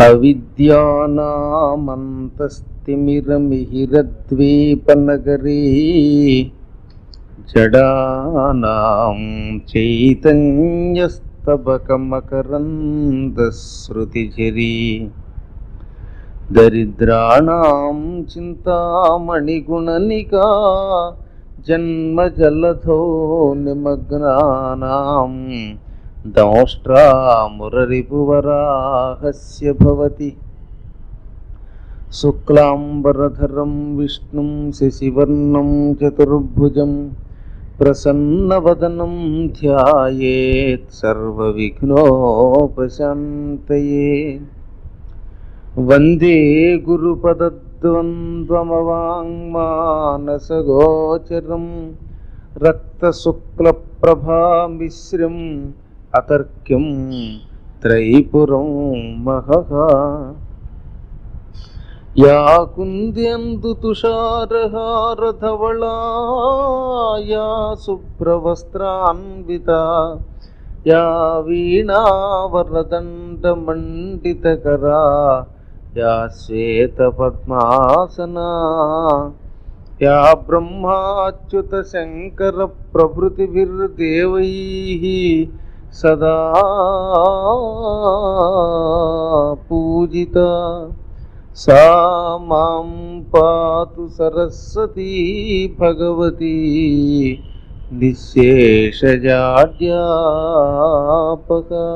అవిద్యానామంతస్తిమిరమిహిరద్వీపనగరీ జడానాం చైతన్యస్తబకమకరందశ్రుతిఝరీ దరిద్రాణాం చింతామణిగుణనికా జన్మజలధో నిమగ్నానాం దంష్ట్రామురరిపువరాహస్య భవతి శుక్లాంబరధరం విష్ణుం శశివర్ణం చతుర్భుజం ప్రసన్నవదనం ధ్యాయేత్ సర్వవిఘ్నోపశాంతయే. వందే గురుపదద్వంద్వమవాంగ్మానసగోచరం రక్తశుక్లప్రభామిశ్రం అతర్క్యం త్రైపురం మహః. యా కుంద్యందు తుషారహారధవళా యా శుభ్రవస్త్రాన్వితా యా వీణావరదండమండితకరా యా శ్వేతపద్మాసనా యా బ్రహ్మాచ్యుత శంకర ప్రభృతిభిర్దేవైః సదా పూజితా. సా మాం పాతు సరస్వతీ భగవతి నిశ్శేషజాడ్యాపకా.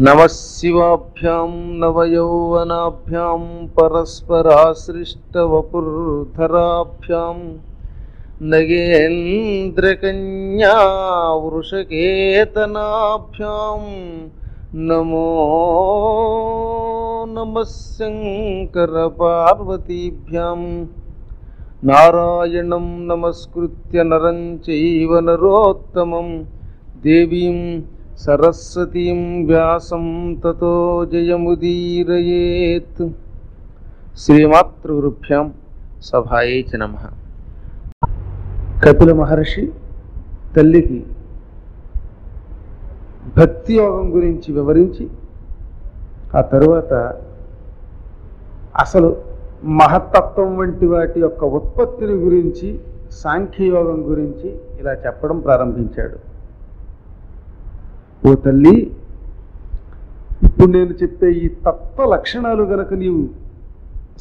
నమః శివాభ్యాం నవయౌవనాభ్యాం పరస్పరాశ్రిష్టవపుర్ధరాభ్యాం నగేంద్రకన్యా వృషకేతనాభ్యాం నమో నమః శంకర పార్వతీభ్యాం. నారాయణం నమస్కృత్య నరం చైవ నరోత్తమం దేవీం సరస్వతీం వ్యాసం తతో జయముదీరయేత్. శ్రీమాతృగురుభ్యాం సభాయై చ నమః. కపిల మహర్షి తల్లికి భక్తి యోగం గురించి వివరించి ఆ తరువాత అసలు మహత్తత్వం వంటి వాటి యొక్క ఉత్పత్తిని గురించి సాంఖ్యయోగం గురించి ఇలా చెప్పడం ప్రారంభించాడు. ఓ తల్లి, ఇప్పుడు నేను చెప్పే ఈ తత్వ లక్షణాలు గనక నీవు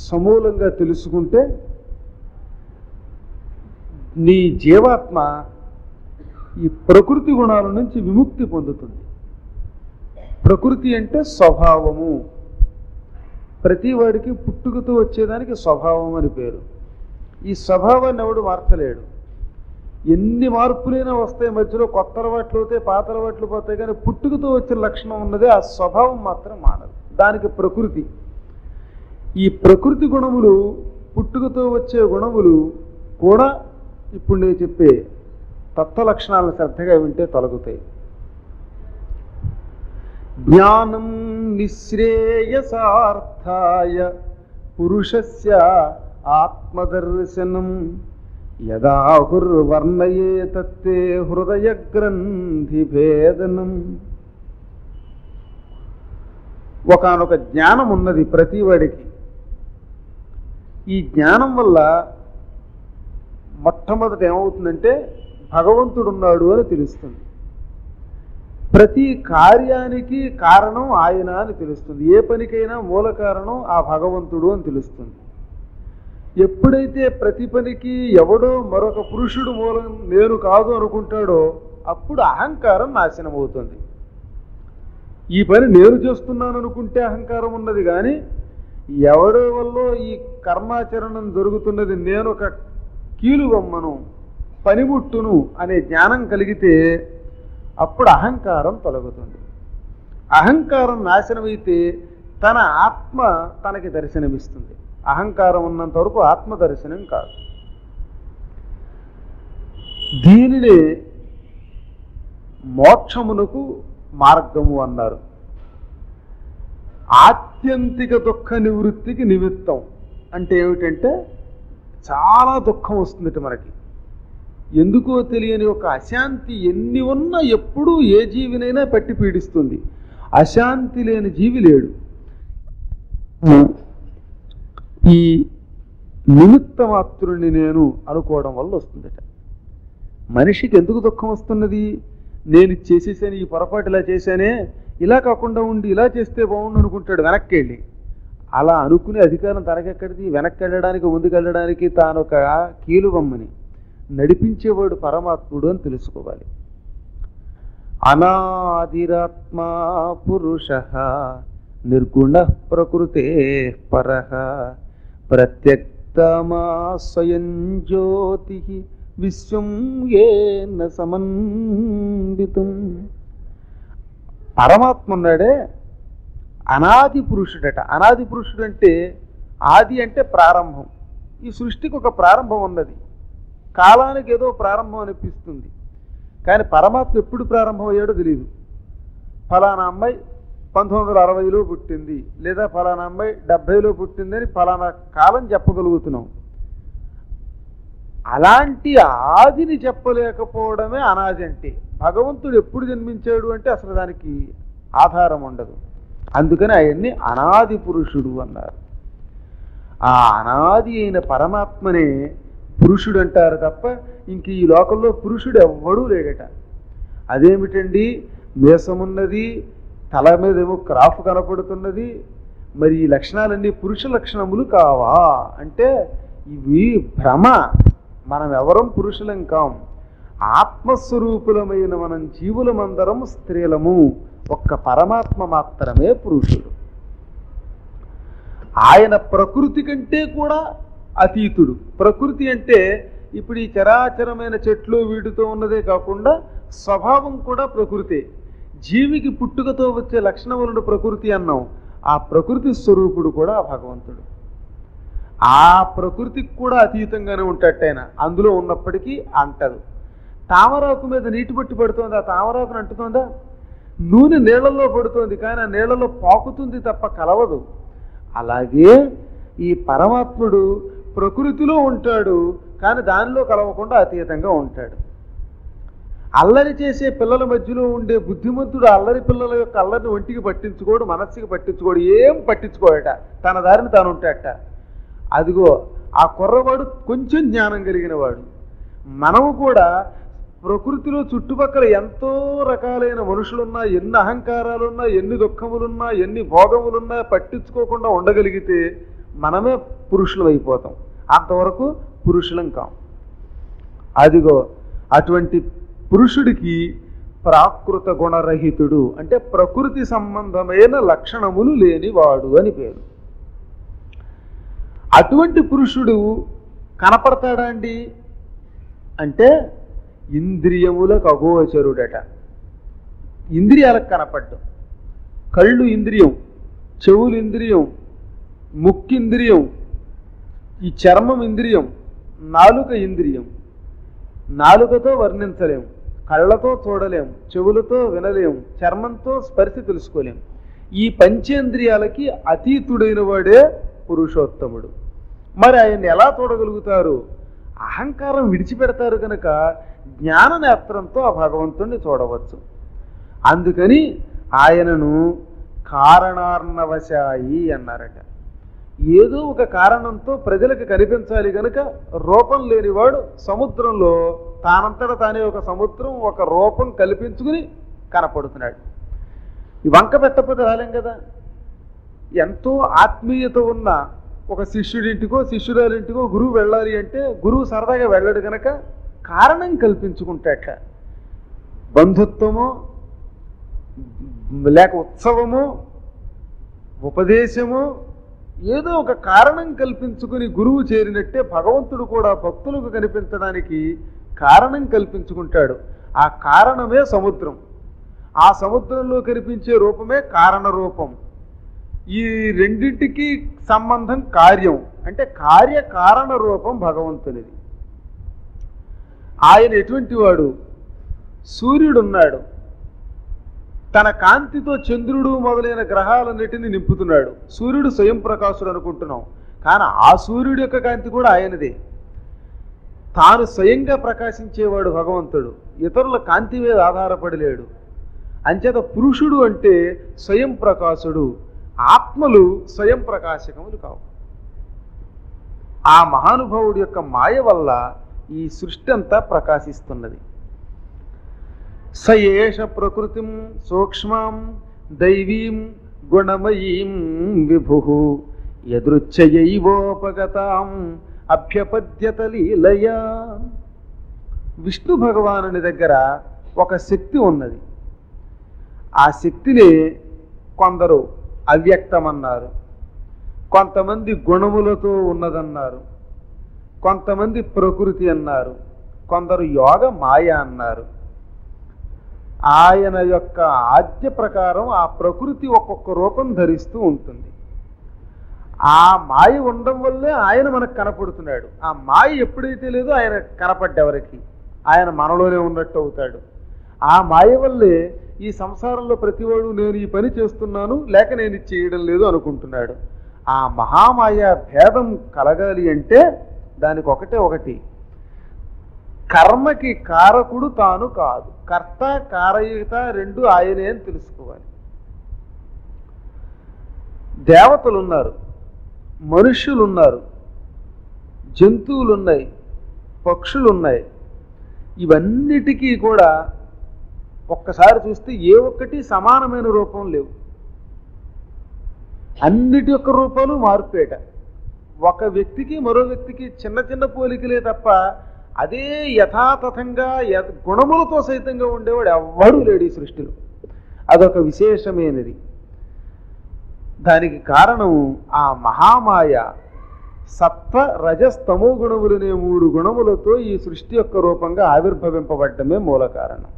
సమూలంగా తెలుసుకుంటే నీ జీవాత్మ ఈ ప్రకృతి గుణాల నుంచి విముక్తి పొందుతుంది. ప్రకృతి అంటే స్వభావము. ప్రతి వాడికి పుట్టుకతో వచ్చేదానికి స్వభావం అని పేరు. ఈ స్వభావాన్ని ఎవడు మార్చలేడు. ఎన్ని మార్పులైనా వస్తాయి, మధ్యలో కొత్త అలవాట్లు అవుతాయి, పాత అలవాట్లు పోతాయి, కానీ పుట్టుకతో వచ్చిన లక్షణం ఉన్నదే ఆ స్వభావం మాత్రం మానదు. దానికి ప్రకృతి. ఈ ప్రకృతి గుణములు, పుట్టుకతో వచ్చే గుణములు కూడా ఇప్పుడు నేను చెప్పే తత్వ లక్షణాలను శ్రద్ధగా వింటే తొలగుతాయి. జ్ఞానం నిశ్రేయసార్థాయ పురుషస్య ఆత్మదర్శనం యదాహుర్వర్ణయే తత్తే హృదయ గ్రంథి భేదనం. ఒకానొక జ్ఞానం ఉన్నది ప్రతివాడికి. ఈ జ్ఞానం వల్ల మొట్టమొదట ఏమవుతుందంటే భగవంతుడున్నాడు అని తెలుస్తుంది. ప్రతి కార్యానికి కారణం ఆయన అని తెలుస్తుంది. ఏ పనికైనా మూల కారణం ఆ భగవంతుడు అని తెలుస్తుంది. ఎప్పుడైతే ప్రతి పనికి ఎవడో మరొక పురుషుడు మూలం నేను కాదు అనుకుంటాడో అప్పుడు అహంకారం నాశనం అవుతుంది. ఈ పని నేను చేస్తున్నాను అనుకుంటే అహంకారం ఉన్నది, కానీ ఎవడో వల్ల ఈ కర్మాచరణం జరుగుతున్నది, నేను ఒక కీలుబొమ్మను, పనిముట్టును అనే జ్ఞానం కలిగితే అప్పుడు అహంకారం తొలగుతుంది. అహంకారం నాశనమైతే తన ఆత్మ తనకి దర్శనమిస్తుంది. అహంకారం ఉన్నంత వరకు ఆత్మ దర్శనం కాదు. దీనిని మోక్షమునకు మార్గము అన్నారు. ఆత్యంతిక దుఃఖ నివృత్తికి నిమిత్తం అంటే ఏమిటంటే చాలా దుఃఖం వస్తుంది మనకి. ఎందుకో తెలియని ఒక అశాంతి ఎన్ని ఉన్నా ఎప్పుడూ ఏ జీవినైనా పట్టి పీడిస్తుంది. అశాంతి లేని జీవి లేడు. ఈ నిమిత్త మాత్రుని నేను అనుకోవడం వల్ల వస్తుందట. మనిషికి ఎందుకు దుఃఖం వస్తున్నది? నేను చేసేసాను, ఈ పొరపాటు ఇలా చేశానే, ఇలా కాకుండా ఉండి ఇలా చేస్తే బాగుండు అనుకుంటాడు వెనక్కి వెళ్ళి. అలా అనుకునే అధికారం తనకెక్కడిది? వెనక్కి వెళ్ళడానికి ముందుకెళ్ళడానికి తాను ఒక కీలుబొమ్మని నడిపించేవాడు పరమాత్ముడు అని తెలుసుకోవాలి. అనాదిరాత్మా పురుష నిర్గుణ ప్రకృతే పరః ప్రత్యక్తమా స్వయం జ్యోతి విశ్వం ఏన సమన్వితం. పరమాత్మ ఉన్నాడే అనాది పురుషుడట. అనాది పురుషుడు అంటే ఆది అంటే ప్రారంభం. ఈ సృష్టికి ఒక ప్రారంభం ఉన్నది. కాలానికి ఏదో ప్రారంభం అనిపిస్తుంది, కానీ పరమాత్మ ఎప్పుడు ప్రారంభం అయ్యాడో తెలియదు. ఫలానా అమ్మాయి 1960లో పుట్టింది, లేదా ఫలానా అమ్మాయి 70లో పుట్టిందని ఫలానా కాలం చెప్పగలుగుతున్నాం. అలాంటి ఆదిని చెప్పలేకపోవడమే అనాది అంటే. భగవంతుడు ఎప్పుడు జన్మించాడు అంటే అసలు దానికి ఆధారం ఉండదు. అందుకని ఆయన్ని అనాది పురుషుడు అన్నారు. ఆ అనాది అయిన పరమాత్మనే పురుషుడు అంటారు తప్ప ఇంక ఈ లోకంలో పురుషుడు ఎవ్వడూ లేడట. అదేమిటండి? మీసమున్నది, తల మీద ఏమో క్రాఫ్ కనపడుతున్నది, మరి ఈ లక్షణాలన్నీ పురుష లక్షణములు కావా అంటే ఇవి భ్రమ. మనం ఎవరం పురుషులం కాం. ఆత్మస్వరూపులమైన మనం జీవులమందరం స్త్రీలము. ఒక్క పరమాత్మ మాత్రమే పురుషుడు. ఆయన ప్రకృతి కంటే కూడా అతీతుడు. ప్రకృతి అంటే ఇప్పుడు ఈ చరాచరమైన చెట్లు వీటితో ఉన్నదే కాకుండా స్వభావం కూడా ప్రకృతే. జీవికి పుట్టుకతో వచ్చే లక్షణములను ప్రకృతి అన్నాం. ఆ ప్రకృతి స్వరూపుడు కూడా భగవంతుడు. ఆ ప్రకృతికి కూడా అతీతంగానే ఉంటాటైనా అందులో ఉన్నప్పటికీ అంటదు. తామరాకు మీద నీటి పట్టి పడుతోంది, ఆ తామరాకును అంటుతోందా? నూనె నీళ్లలో పడుతోంది, కానీ ఆ నీళ్లలో పాకుతుంది తప్ప కలవదు. అలాగే ఈ పరమాత్ముడు ప్రకృతిలో ఉంటాడు, కానీ దానిలో కలవకుండా అతీతంగా ఉంటాడు. అల్లరి చేసే పిల్లల మధ్యలో ఉండే బుద్ధిమంతుడు అల్లరి పిల్లల యొక్క అల్లరిని ఒంటికి పట్టించుకోడు, మనస్సుకి పట్టించుకోడు, ఏం పట్టించుకోడట, తన దారిని తాను ఉంటాడట. అదిగో ఆ కుర్రవాడు కొంచెం జ్ఞానం కలిగిన వాడు. మనము కూడా ప్రకృతిలో చుట్టుపక్కల ఎంతో రకాలైన మనుషులున్నా, ఎన్ని అహంకారాలున్నా, ఎన్ని దుఃఖములున్నా, ఎన్ని భోగములున్నా పట్టించుకోకుండా ఉండగలిగితే మనమే పురుషులం అయిపోతాం. అంతవరకు పురుషులం కాం. అదిగో అటువంటి పురుషుడికి ప్రాకృత గుణరహితుడు అంటే ప్రకృతి సంబంధమైన లక్షణములు లేనివాడు అని పేరు. అటువంటి పురుషుడు కనపడతాడా అండి అంటే ఇంద్రియములకు అగోచరుడట. ఇంద్రియాలకు కనపడ్డం. కళ్ళు ఇంద్రియం, చెవులు ఇంద్రియం, ముక్కు ఇంద్రియం, ఈ చర్మం ఇంద్రియం, నాలుక ఇంద్రియం. నాలుకతో వర్ణించలేం, కళ్ళతో చూడలేం, చెవులతో వినలేం, చర్మంతో స్పర్శ తెలుసుకోలేం. ఈ పంచేంద్రియాలకి అతీతుడైన వాడే పురుషోత్తముడు. మరి ఆయన్ని ఎలా చూడగలుగుతారు? అహంకారం విడిచిపెడతారు కనుక జ్ఞాన నేత్రంతో ఆ భగవంతుణ్ణి చూడవచ్చు. అందుకని ఆయనను కారణార్ణవశాయి అన్నారట. ఏదో ఒక కారణంతో ప్రజలకు కనిపించాలి కనుక రూపం లేనివాడు సముద్రంలో తానంతట తానే ఒక సముద్రం ఒక రూపం కల్పించుకుని కనపడుతున్నాడు. ఈ వంక పెట్టకపోతే రాలేం కదా. ఎంతో ఆత్మీయత ఉన్న ఒక శిష్యుడింటికో శిష్యురాలింటికో గురువు వెళ్ళాలి అంటే గురువు సరదాగా వెళ్ళడు కనుక కారణం కల్పించుకుంటాట. బంధుత్వమో లేక ఉత్సవమో ఉపదేశమో ఏదో ఒక కారణం కల్పించుకుని గురువు చేరినట్టే భగవంతుడు కూడా భక్తులకు కనిపించడానికి కారణం కల్పించుకుంటాడు. ఆ కారణమే సముద్రం. ఆ సముద్రంలో కనిపించే రూపమే కారణ రూపం. ఈ రెండింటికి సంబంధం కార్యం. అంటే కార్యకారణ రూపం భగవంతునిది. ఆయన ఎటువంటి వాడు? సూర్యుడున్నాడు, తన కాంతితో చంద్రుడు మొదలైన గ్రహాలన్నిటిని నింపుతున్నాడు. సూర్యుడు స్వయం ప్రకాశుడు అనుకుంటున్నాం, కానీ ఆ సూర్యుడి యొక్క కాంతి కూడా ఆయనదే. తాను స్వయంగా ప్రకాశించేవాడు భగవంతుడు, ఇతరుల కాంతి మీద ఆధారపడి లేడు. అంచేత పురుషుడు అంటే స్వయం ప్రకాశుడు, ఆత్మలు స్వయం ప్రకాశకములు కావు. ఆ మహానుభావుడి యొక్క మాయ వల్ల ఈ సృష్టి అంతా ప్రకాశిస్తున్నది. సయేష ప్రకృతిం సూక్ష్మం దైవీం గుణమయీం విభు యదృచ్ఛయైవోపగతాం అభ్యపద్యత లీలయా. విష్ణు భగవానుని దగ్గర ఒక శక్తి ఉన్నది. ఆ శక్తిని కొందరు అవ్యక్తమన్నారు, కొంతమంది గుణములతో ఉన్నదన్నారు, కొంతమంది ప్రకృతి అన్నారు, కొందరు యోగ మాయ అన్నారు. ఆయన యొక్క ఆజ్ఞ ప్రకారం ఆ ప్రకృతి ఒక్కొక్క రూపం ధరిస్తూ ఉంటుంది. ఆ మాయ ఉండడం వల్లే ఆయన మనకు కనపడుతున్నాడు. ఆ మాయ ఎప్పుడైతే లేదో ఆయన కనపడ్డెవరికి, ఆయన మనలోనే ఉన్నట్టు అవుతాడు. ఆ మాయ వల్లే ఈ సంసారంలో ప్రతివాడు నేను ఈ పని చేస్తున్నాను లేక నేను ఇది చేయడం లేదు అనుకుంటున్నాడు. ఆ మహామాయ భేదం కలగాలి అంటే దానికి ఒకటి, కర్మకి కారకుడు తాను కాదు, కర్త కారయుత రెండు ఆయనే అని తెలుసుకోవాలి. దేవతలు ఉన్నారు, మనుష్యులు ఉన్నారు, జంతువులు ఉన్నాయి, పక్షులు ఉన్నాయి. ఇవన్నిటికీ కూడా ఒక్కసారి చూస్తే ఏ ఒక్కటి సమానమైన రూపం లేవు. అన్నిటి యొక్క రూపాలు మార్పేట. ఒక వ్యక్తికి మరో వ్యక్తికి చిన్న చిన్న పోలికలే తప్ప అదే యథాతథంగా గుణములతో సైతంగా ఉండేవాడు ఎవ్వడూ లేడు ఈ సృష్టిలో. అదొక విశేషమైనది. దానికి కారణం ఆ మహామాయ సత్వ రజస్తమో గుణములనే 3 గుణములతో ఈ సృష్టి యొక్క రూపంగా ఆవిర్భవింపబడ్డమే మూల కారణం.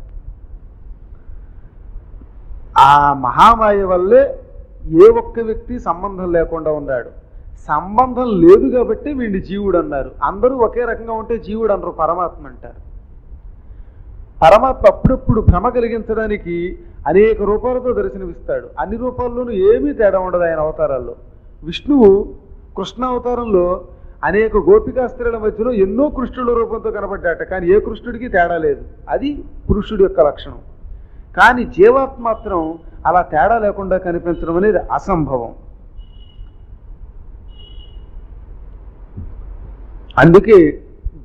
ఆ మహామాయ వల్లే ఏ ఒక్క వ్యక్తి సంబంధం లేకుండా ఉన్నాడు. సంబంధం లేదు కాబట్టి వీడిని జీవుడు అన్నారు. అందరూ ఒకే రకంగా ఉంటే జీవుడు అనరు, పరమాత్మ అంటారు. పరమాత్మ అప్పుడప్పుడు భ్రమ కలిగించడానికి అనేక రూపాలతో దర్శనమిస్తాడు. అన్ని రూపాల్లోనూ ఏమీ తేడా ఉండదు ఆయన అవతారాల్లో. విష్ణువు కృష్ణ అవతారంలో అనేక గోపికా స్త్రీల మధ్యలో ఎన్నో కృష్ణుల రూపంతో కనబడ్డాట, కానీ ఏ కృష్ణుడికి తేడా లేదు. అది పురుషుడి యొక్క లక్షణం. కానీ జీవాత్మ మాత్రం అలా తేడా లేకుండా కనిపించడం అనేది అసంభవం. అందుకే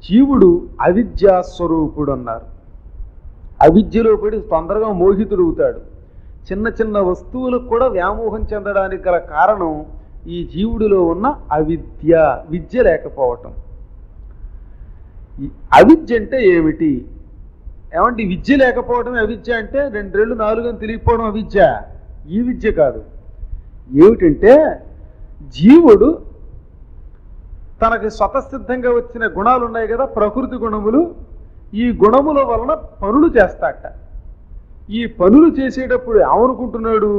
జీవుడు అవిద్యాస్వరూపుడు అన్నారు. అవిద్యలో పడి తొందరగా మోహితుడవుతాడు. చిన్న చిన్న వస్తువులకు కూడా వ్యామోహం చెందడానికి గల కారణం ఈ జీవుడిలో ఉన్న అవిద్య, విద్య లేకపోవటం. అవిద్య అంటే ఏమిటి? ఏమంటే విద్య లేకపోవడం అవిద్య అంటే 2 రెళ్ళు 4 అని తెలియకపోవడం అవిద్య. ఈ విద్య కాదు. ఏమిటంటే జీవుడు తనకి స్వతసిద్ధంగా వచ్చిన గుణాలు ఉన్నాయి కదా, ప్రకృతి గుణములు. ఈ గుణముల వలన పనులు చేస్తాట. ఈ పనులు చేసేటప్పుడు ఏమనుకుంటున్నాడు?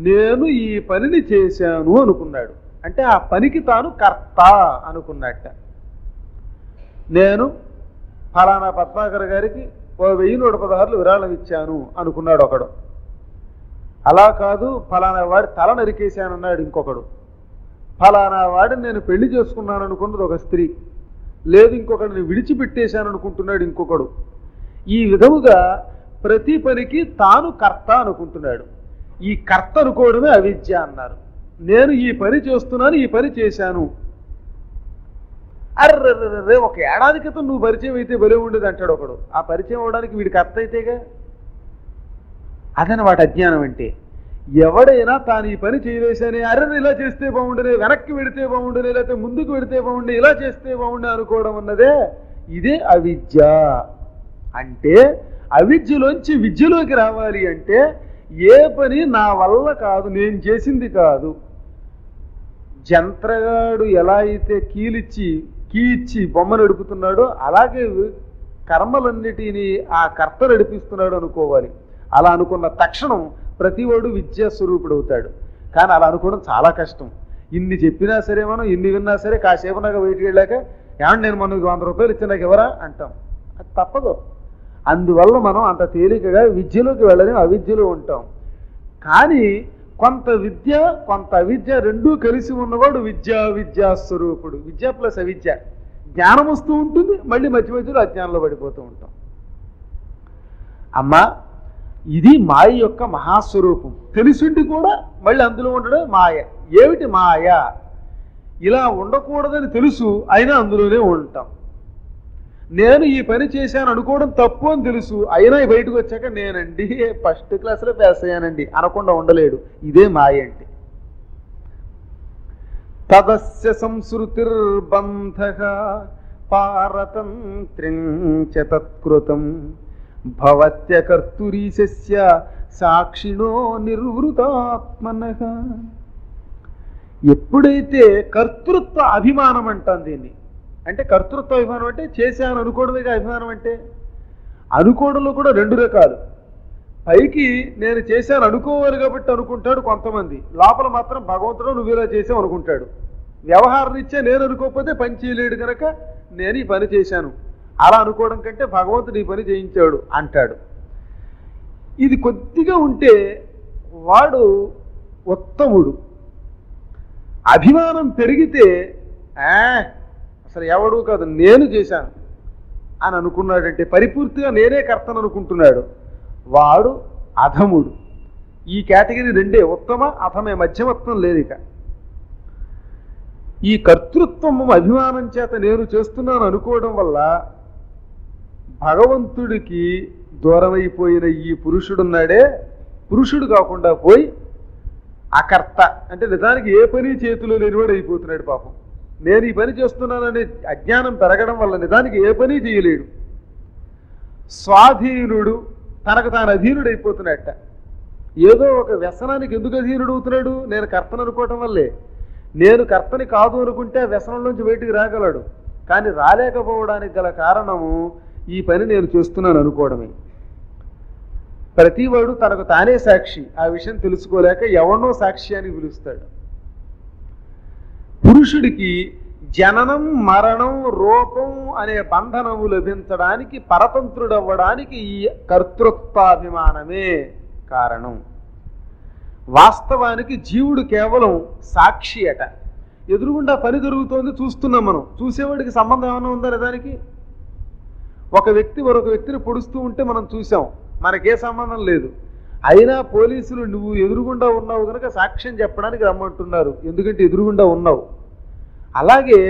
నేను ఈ పనిని చేశాను అనుకున్నాడు. అంటే ఆ పనికి తాను కర్త అనుకున్నట్ట. నేను ఫలానా పద్మాకర్ గారికి 1116 విరాళం ఇచ్చాను అనుకున్నాడు ఒకడు. అలా కాదు, ఫలానా వాడి తల నరికేశానన్నాడు ఇంకొకడు. ఫలానా వాడిని నేను పెళ్లి చేసుకున్నాను అనుకున్నది ఒక స్త్రీ. లేదు, ఇంకొకడిని విడిచిపెట్టేశాను అనుకుంటున్నాడు ఇంకొకడు. ఈ విధముగా ప్రతి పనికి తాను కర్త అనుకుంటున్నాడు. ఈ కర్త అనుకోవడమే అవిద్య అన్నారు. నేను ఈ పని చేస్తున్నాను, ఈ పని చేశాను. అర్రే, 1 ఏడాది క్రితం నువ్వు పరిచయం అయితే బలే ఉండేది అంటాడు ఒకడు. ఆ పరిచయం అవడానికి వీడి కర్త అయితేగా. అదనమాట అజ్ఞానం అంటే. ఎవడైనా తాను ఈ పని చేయలేశానే, అర్ర ఇలా చేస్తే బాగుండలే, వెనక్కి వెడితే బాగుండలే, లేకపోతే ముందుకు వెడితే బాగుండే, ఇలా చేస్తే బాగుండే అనుకోవడం అన్నదే ఇదే అవిద్య. అంటే అవిద్యలోంచి విద్యలోకి రావాలి అంటే ఏ పని నా వల్ల కాదు, నేను చేసింది కాదు. జంత్రగాడు ఎలా అయితే కీ ఇచ్చి బొమ్మ నడుపుతున్నాడో అలాగే కర్మలన్నిటినీ ఆ కర్త నడిపిస్తున్నాడు అనుకోవాలి. అలా అనుకున్న తక్షణం ప్రతివాడు విద్యాస్వరూపుడు అవుతాడు. కానీ అలా అనుకోవడం చాలా కష్టం. ఇన్ని చెప్పినా సరే, మనం ఇన్ని విన్నా సరే, కాసేపు నాకు బయటికి వెళ్ళాక ఏమన్నా నేను మనకు 100 రూపాయలు ఇచ్చి నాకు ఎవరా అంటాం. అది తప్పదు. అందువల్ల మనం అంత తేలికగా విద్యలోకి వెళ్ళని అవిద్యలో ఉంటాం. కానీ కొంత విద్య కొంత అవిద్య రెండూ కలిసి ఉన్నవాడు విద్యాస్వరూపుడు. విద్య ప్లస్ అవిద్య. జ్ఞానం వస్తూ ఉంటుంది, మళ్ళీ మధ్య మధ్యలో అజ్ఞానంలో పడిపోతూ ఉంటాం. అమ్మా, ఇది మాయ యొక్క మహాస్వరూపం. తెలిసిండి కూడా మళ్ళీ అందులో ఉండడం మాయ. ఏమిటి మాయ? ఇలా ఉండకూడదని తెలుసు, అయినా అందులోనే ఉంటాం. నేను ఈ పని చేశాను అనుకోవడం తప్పు అని తెలుసు, అయినా బయటకు వచ్చాక నేనండి ఫస్ట్ క్లాస్లో పాస్ అయ్యానండి అనకుండా ఉండలేడు. ఇదే మాయ అంటే. తదస్య సంస్కృతిర్బంధః పారతంత్ర్యంచ తత్కృతం భవత్య కర్తురీశస్య సాక్షిణో నిర్వృతాత్మనః. ఎప్పుడైతే కర్తృత్వ అభిమానం అంటాం దీన్ని, అంటే కర్తృత్వ అభిమానం అంటే చేశాను అనుకోవడమేగా అభిమానం అంటే. అనుకోవడంలో కూడా 2 రకాలు. పైకి నేను చేశాను అనుకోవాలి కాబట్టి అనుకుంటాడు కొంతమంది, లోపల మాత్రం భగవంతుడు నువ్వు ఇలా చేసావు అనుకుంటాడు. వ్యవహారం ఇచ్చే నేను అనుకోకపోతే పని చేయలేడు కనుక నేను ఈ పని చేశాను అలా అనుకోవడం కంటే భగవంతుడు ఈ పని చేయించాడు అంటాడు. ఇది కొద్దిగా ఉంటే వాడు ఉత్తముడు. అభిమానం పెరిగితే అసలు ఎవడు కాదు నేను చేశాను అని అనుకున్నాడంటే, పరిపూర్తిగా నేనే కర్తను అనుకుంటున్నాడు, వాడు అధముడు. ఈ కేటగిరీ 2, ఉత్తమ అధమే, మధ్యమత్వం లేదు. ఇక ఈ కర్తృత్వం అభిమానం చేత నేను చేస్తున్నాను అనుకోవడం వల్ల భగవంతుడికి దూరమైపోయిన ఈ పురుషుడున్నాడే, పురుషుడు కాకుండా పోయి అకర్త అంటే నిజానికి ఏ పని చేతిలో లేనివాడు అయిపోతున్నాడు. పాపం నేను ఈ పని చేస్తున్నాననే అజ్ఞానం పెరగడం వల్ల నిజానికి ఏ పని చేయలేడు. స్వాధీనుడు, తనకు తాను అధీనుడు అయిపోతున్నట్ట. ఏదో ఒక వ్యసనానికి ఎందుకు అధీనుడు అవుతున్నాడు? నేను కర్తను అనుకోవటం వల్లే. నేను కర్తని కాదు అనుకుంటే వ్యసనం నుంచి బయటికి రాగలడు. కానీ రాలేకపోవడానికి గల కారణము ఈ పని నేను చేస్తున్నాను అనుకోవడమే. ప్రతివాడు తనకు తానే సాక్షి. ఆ విషయం తెలుసుకోలేక ఎవరినో సాక్షి అని పిలుస్తాడు. పురుషుడికి జననం మరణం రూపం అనే బంధనము లభించడానికి, పరతంత్రుడవ్వడానికి ఈ కర్తృత్వాభిమానమే కారణం. వాస్తవానికి జీవుడు కేవలం సాక్షి అట. ఎదురుగుండా పని జరుగుతోంది చూస్తున్నాం మనం, చూసేవాడికి సంబంధం ఏమైనా ఉందా దానికి? ఒక వ్యక్తి మరొక వ్యక్తిని పొడుస్తూ ఉంటే మనం చూసాం, మనకే సంబంధం లేదు. అయినా పోలీసులు నువ్వు ఎదురుగుండా ఉన్నావు కనుక సాక్ష్యం చెప్పడానికి రమ్మంటున్నారు, ఎందుకంటే ఎదురుగుండా ఉన్నావు. అలాగే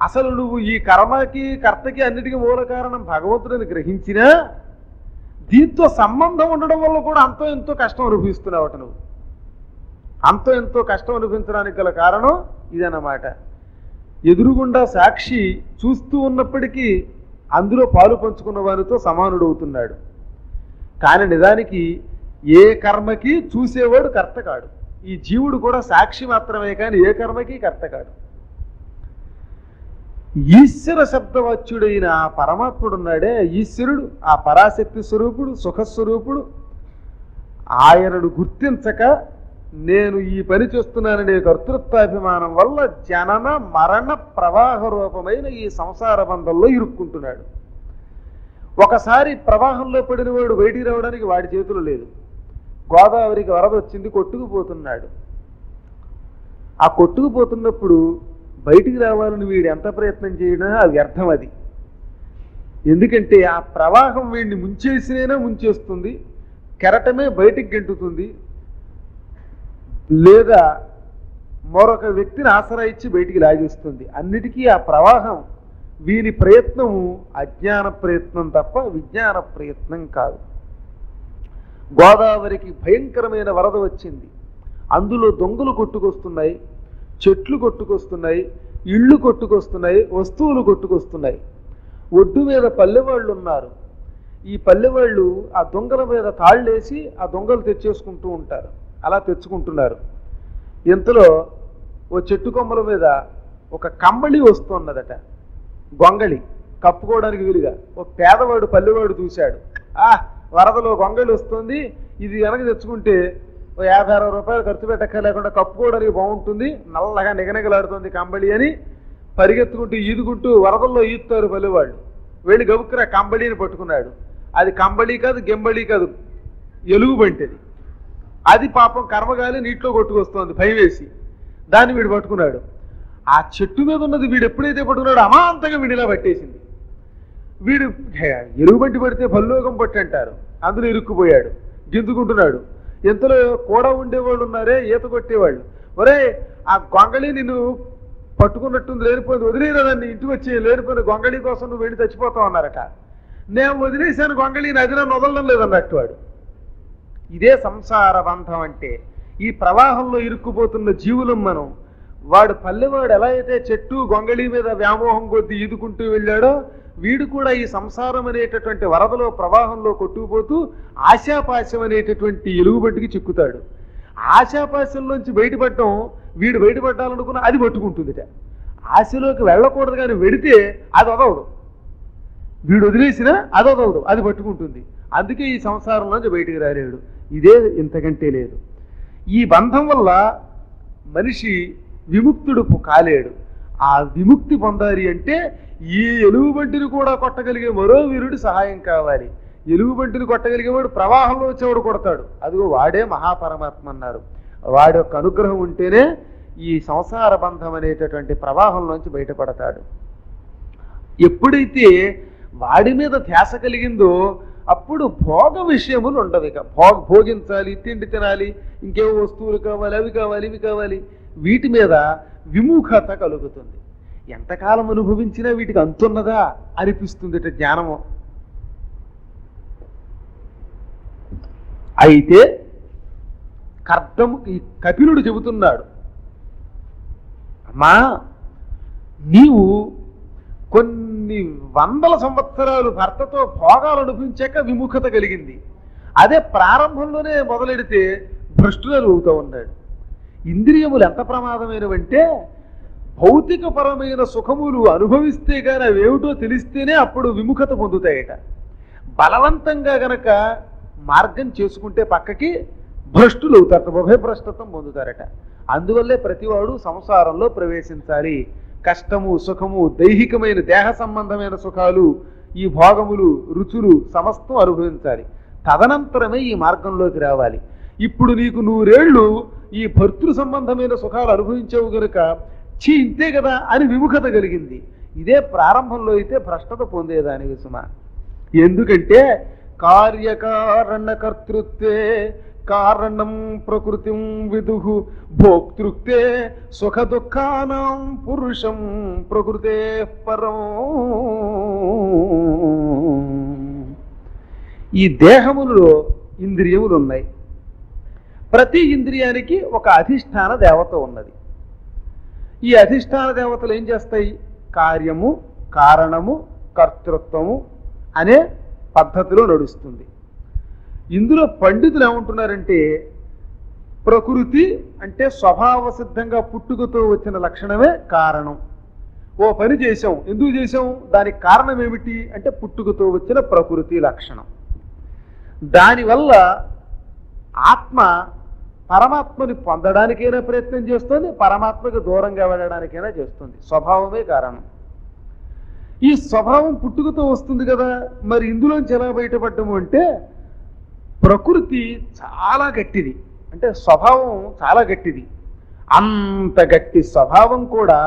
అసలు నువ్వు ఈ కర్మకి కర్తకి అన్నిటికీ మూల కారణం భగవంతుడిని గ్రహించినా దీంతో సంబంధం ఉండడం వల్ల కూడా అంతో ఎంతో కష్టం అనుభవిస్తున్నావట. నువ్వు అంతో ఎంతో కష్టం అనిపించడానికి గల కారణం ఇదన్నమాట. ఎదురుగుండా సాక్షి చూస్తూ ఉన్నప్పటికీ అందులో పాలు పంచుకున్న వారితో సమానుడు అవుతున్నాడు. కానీ నిజానికి ఏ కర్మకి చూసేవాడు కర్త కాడు. ఈ జీవుడు కూడా సాక్షి మాత్రమే, కానీ ఏ కర్మకి కర్త కాడు. ఈశ్వర శబ్దవాచ్యుడైన ఆ పరమాత్ముడున్నాడే, ఈశ్వరుడు, ఆ పరాశక్తి స్వరూపుడు, సుఖస్వరూపుడు, ఆయనను గుర్తించక నేను ఈ పని చేస్తున్నాననే కర్తృత్వాభిమానం వల్ల జనన మరణ ప్రవాహ రూపమైన ఈ సంసార బంధంలో ఇరుక్కుంటున్నాడు. ఒకసారి ప్రవాహంలో పడిన వాడు బయటికి రావడానికి వాడి చేతులు లేదు. గోదావరికి వరద వచ్చింది, కొట్టుకుపోతున్నాడు. ఆ కొట్టుకుపోతున్నప్పుడు బయటికి రావాలని వీడు ఎంత ప్రయత్నం చేయడం అది వ్యర్థం. అది ఎందుకంటే ఆ ప్రవాహం వీడిని ముంచేసినైనా ముంచేస్తుంది, కెరటమే బయటికి గెంటుతుంది, లేదా మరొక వ్యక్తిని ఆసరా ఇచ్చి బయటికి లాగేస్తుంది. అన్నిటికీ ఆ ప్రవాహం వీని ప్రయత్నము అజ్ఞాన ప్రయత్నం తప్ప విజ్ఞాన ప్రయత్నం కాదు. గోదావరికి భయంకరమైన వరద వచ్చింది. అందులో దొంగలు కొట్టుకొస్తున్నాయి, చెట్లు కొట్టుకొస్తున్నాయి, ఇళ్ళు కొట్టుకొస్తున్నాయి, వస్తువులు కొట్టుకొస్తున్నాయి. ఒడ్డు మీద పల్లెవాళ్ళు ఉన్నారు. ఈ పల్లెవాళ్ళు ఆ దొంగల మీద తాళ్ళేసి ఆ దొంగలు తెచ్చేసుకుంటూ ఉంటారు. అలా తెచ్చుకుంటున్నారు. ఇంతలో ఓ చెట్టు కొమ్మల మీద ఒక కంబళి వస్తున్నదట, గొంగళి. కప్పుకోవడానికి వీలుగా. ఒక పేదవాడు పల్లెవాడు చూశాడు, వరదలో గొంగళి వస్తుంది, ఇది వెనక తెచ్చుకుంటే ఓ 50-60 రూపాయలు ఖర్చు పెట్టక్క లేకుండా కప్పుకోవడానికి బాగుంటుంది, నల్లగా నిగనిగలాడుతుంది కంబళి అని పరిగెత్తుకుంటూ ఈదుకుంటూ వరదల్లో ఈదుతారు పల్లెవాళ్ళు. వెళ్ళి గబుక్కున కంబళిని పట్టుకున్నాడు. అది కంబళి కాదు, గెంబళి కాదు, ఎలుగుబంటిది. అది పాపం కర్మగాలి నీటిలో కొట్టుకొస్తోంది భయం వేసి. దాన్ని వీడు పట్టుకున్నాడు. ఆ చెట్టు మీద ఉన్నది వీడు ఎప్పుడైతే పట్టుకున్నాడో అమాంతంగా వీడిలా పట్టేసింది. వీడు ఎలుగుబంటి పడితే భల్లోకం పట్టి అంటారు, అందులో ఇరుక్కుపోయాడు, గింజుకుంటున్నాడు. ఎంతలో కూడా ఉండేవాళ్ళు ఉన్నారే ఈత కొట్టేవాళ్ళు, ఒరే ఆ గొంగళి నిన్ను పట్టుకున్నట్టుంది, లేనిపోయింది వదిలేదాన్ని, ఇంటికి వచ్చి లేనిపోయిన గొంగళి కోసం నువ్వు వెళ్ళి చచ్చిపోతావు అన్నారట. నేను వదిలేశాను గొంగళి, నదిలో వదలడం లేదన్నట్టు వాడు. ఇదే సంసార బంధం అంటే. ఈ ప్రవాహంలో ఇరుక్కుపోతున్న జీవులం మనం. వాడు పల్లెవాడు ఎలా అయితే చెట్టు గొంగళి మీద వ్యామోహం కొద్ది ఈదుకుంటూ వెళ్ళాడో, వీడు కూడా ఈ సంసారం అనేటటువంటి వరదలో ప్రవాహంలో కొట్టుకుపోతూ ఆశాపాశం అనేటటువంటి ఎలుగుబంటికి చిక్కుతాడు. ఆశాపాశంలోంచి బయటపడటం, వీడు బయటపడ్డాలనుకున్న అది పట్టుకుంటుందిట. ఆశలోకి వెళ్ళకూడదు కానీ వెడితే అది వదలదు, వీడు వదిలేసినా అది వదలదు, అది పట్టుకుంటుంది. అందుకే ఈ సంసారంలోంచి బయటికి రాలేడు. ఇదే ఇంతకంటే లేదు. ఈ బంధం వల్ల మనిషి విముక్తుడు కాలేడు. ఆ విముక్తి పొందాలి అంటే ఈ ఎలుగుబంటిని కూడా కొట్టగలిగే మరో వీరుడి సహాయం కావాలి. ఎలుగుబంటిని కొట్టగలిగేవాడు ప్రవాహంలో వచ్చేవాడు కొడతాడు, అదిగో వాడే మహాపరమాత్మ అన్నారు. వాడి యొక్క అనుగ్రహం ఉంటేనే ఈ సంసార బంధం అనేటటువంటి ప్రవాహంలోంచి బయటపడతాడు. ఎప్పుడైతే వాడి మీద ధ్యాస కలిగిందో అప్పుడు భోగ విషయములు ఉండవు. ఇక భోగించాలి, తిండి తినాలి, ఇంకేవో వస్తువులు కావాలి, అవి కావాలి, ఇవి కావాలి, వీటి మీద విముఖత కలుగుతుంది. ఎంతకాలం అనుభవించినా వీటికి అంతున్నదా అనిపిస్తుంది జ్ఞానము. అయితే ఈ కపిలుడు చెబుతున్నాడు, అమ్మా నీవు కొన్ని వందల సంవత్సరాలు భర్తతో భోగాలు అనుభవించాక విముఖత కలిగింది. అదే ప్రారంభంలోనే మొదలెడితే భ్రష్టులు అవుతూ ఉన్నాడు. ఇంద్రియములు ఎంత ప్రమాదమైనవంటే భౌతికపరమైన సుఖములు అనుభవిస్తే కానీ అవేమిటో తెలిస్తేనే అప్పుడు విముఖత పొందుతాయట. బలవంతంగా గనక మార్గం చేసుకుంటే పక్కకి భ్రష్టులు అవుతారట, భయభ్రష్టత్వం పొందుతారట. అందువల్లే ప్రతివాడు సంసారంలో ప్రవేశించాలి. కష్టము, సుఖము, దైహికమైన దేహ సంబంధమైన సుఖాలు, ఈ భోగములు, రుచులు సమస్తం అనుభవించాలి. తదనంతరమే ఈ మార్గంలోకి రావాలి. ఇప్పుడు నీకు 100 ఏళ్ళు ఈ భర్తృ సంబంధమైన సుఖాలు అనుభవించావు గనుక చీ ఇంతే కదా అని విముఖత కలిగింది. ఇదే ప్రారంభంలో అయితే భ్రష్టత పొందేదాని సుమ. ఎందుకంటే కార్యకారణ కర్తృత్వే కారణం ప్రకృతిం విదుహు భోక్తృక్తే సుఖ దుఃఖానాం పురుషం ప్రకృతే పరం. ఈ దేహములో ఇంద్రియములు ఉన్నాయి. ప్రతి ఇంద్రియానికి ఒక అధిష్టాన దేవత ఉన్నది. ఈ అధిష్టాన దేవతలు ఏం చేస్తాయి? కార్యము, కారణము, కర్తృత్వము అనే పద్ధతిలో నడుస్తుంది. ఇందులో పండితులు ఏమంటున్నారంటే ప్రకృతి అంటే స్వభావ సిద్ధంగా పుట్టుకతో వచ్చిన లక్షణమే కారణం. ఓ పని చేసాం, ఎందుకు చేసాం? దానికి కారణం ఏమిటి అంటే పుట్టుకతో వచ్చిన ప్రకృతి లక్షణం. దానివల్ల ఆత్మ పరమాత్మని పొందడానికైనా ప్రయత్నం చేస్తుంది, పరమాత్మకి దూరంగా వెళ్ళడానికైనా చేస్తుంది. స్వభావమే కారణం. ఈ స్వభావం పుట్టుకతో వస్తుంది కదా, మరి ఇందులోంచి ఎలా బయటపడ్డము అంటే ప్రకృతి చాలా గట్టిది, అంటే స్వభావం చాలా గట్టిది. అంత గట్టి స్వభావం కూడా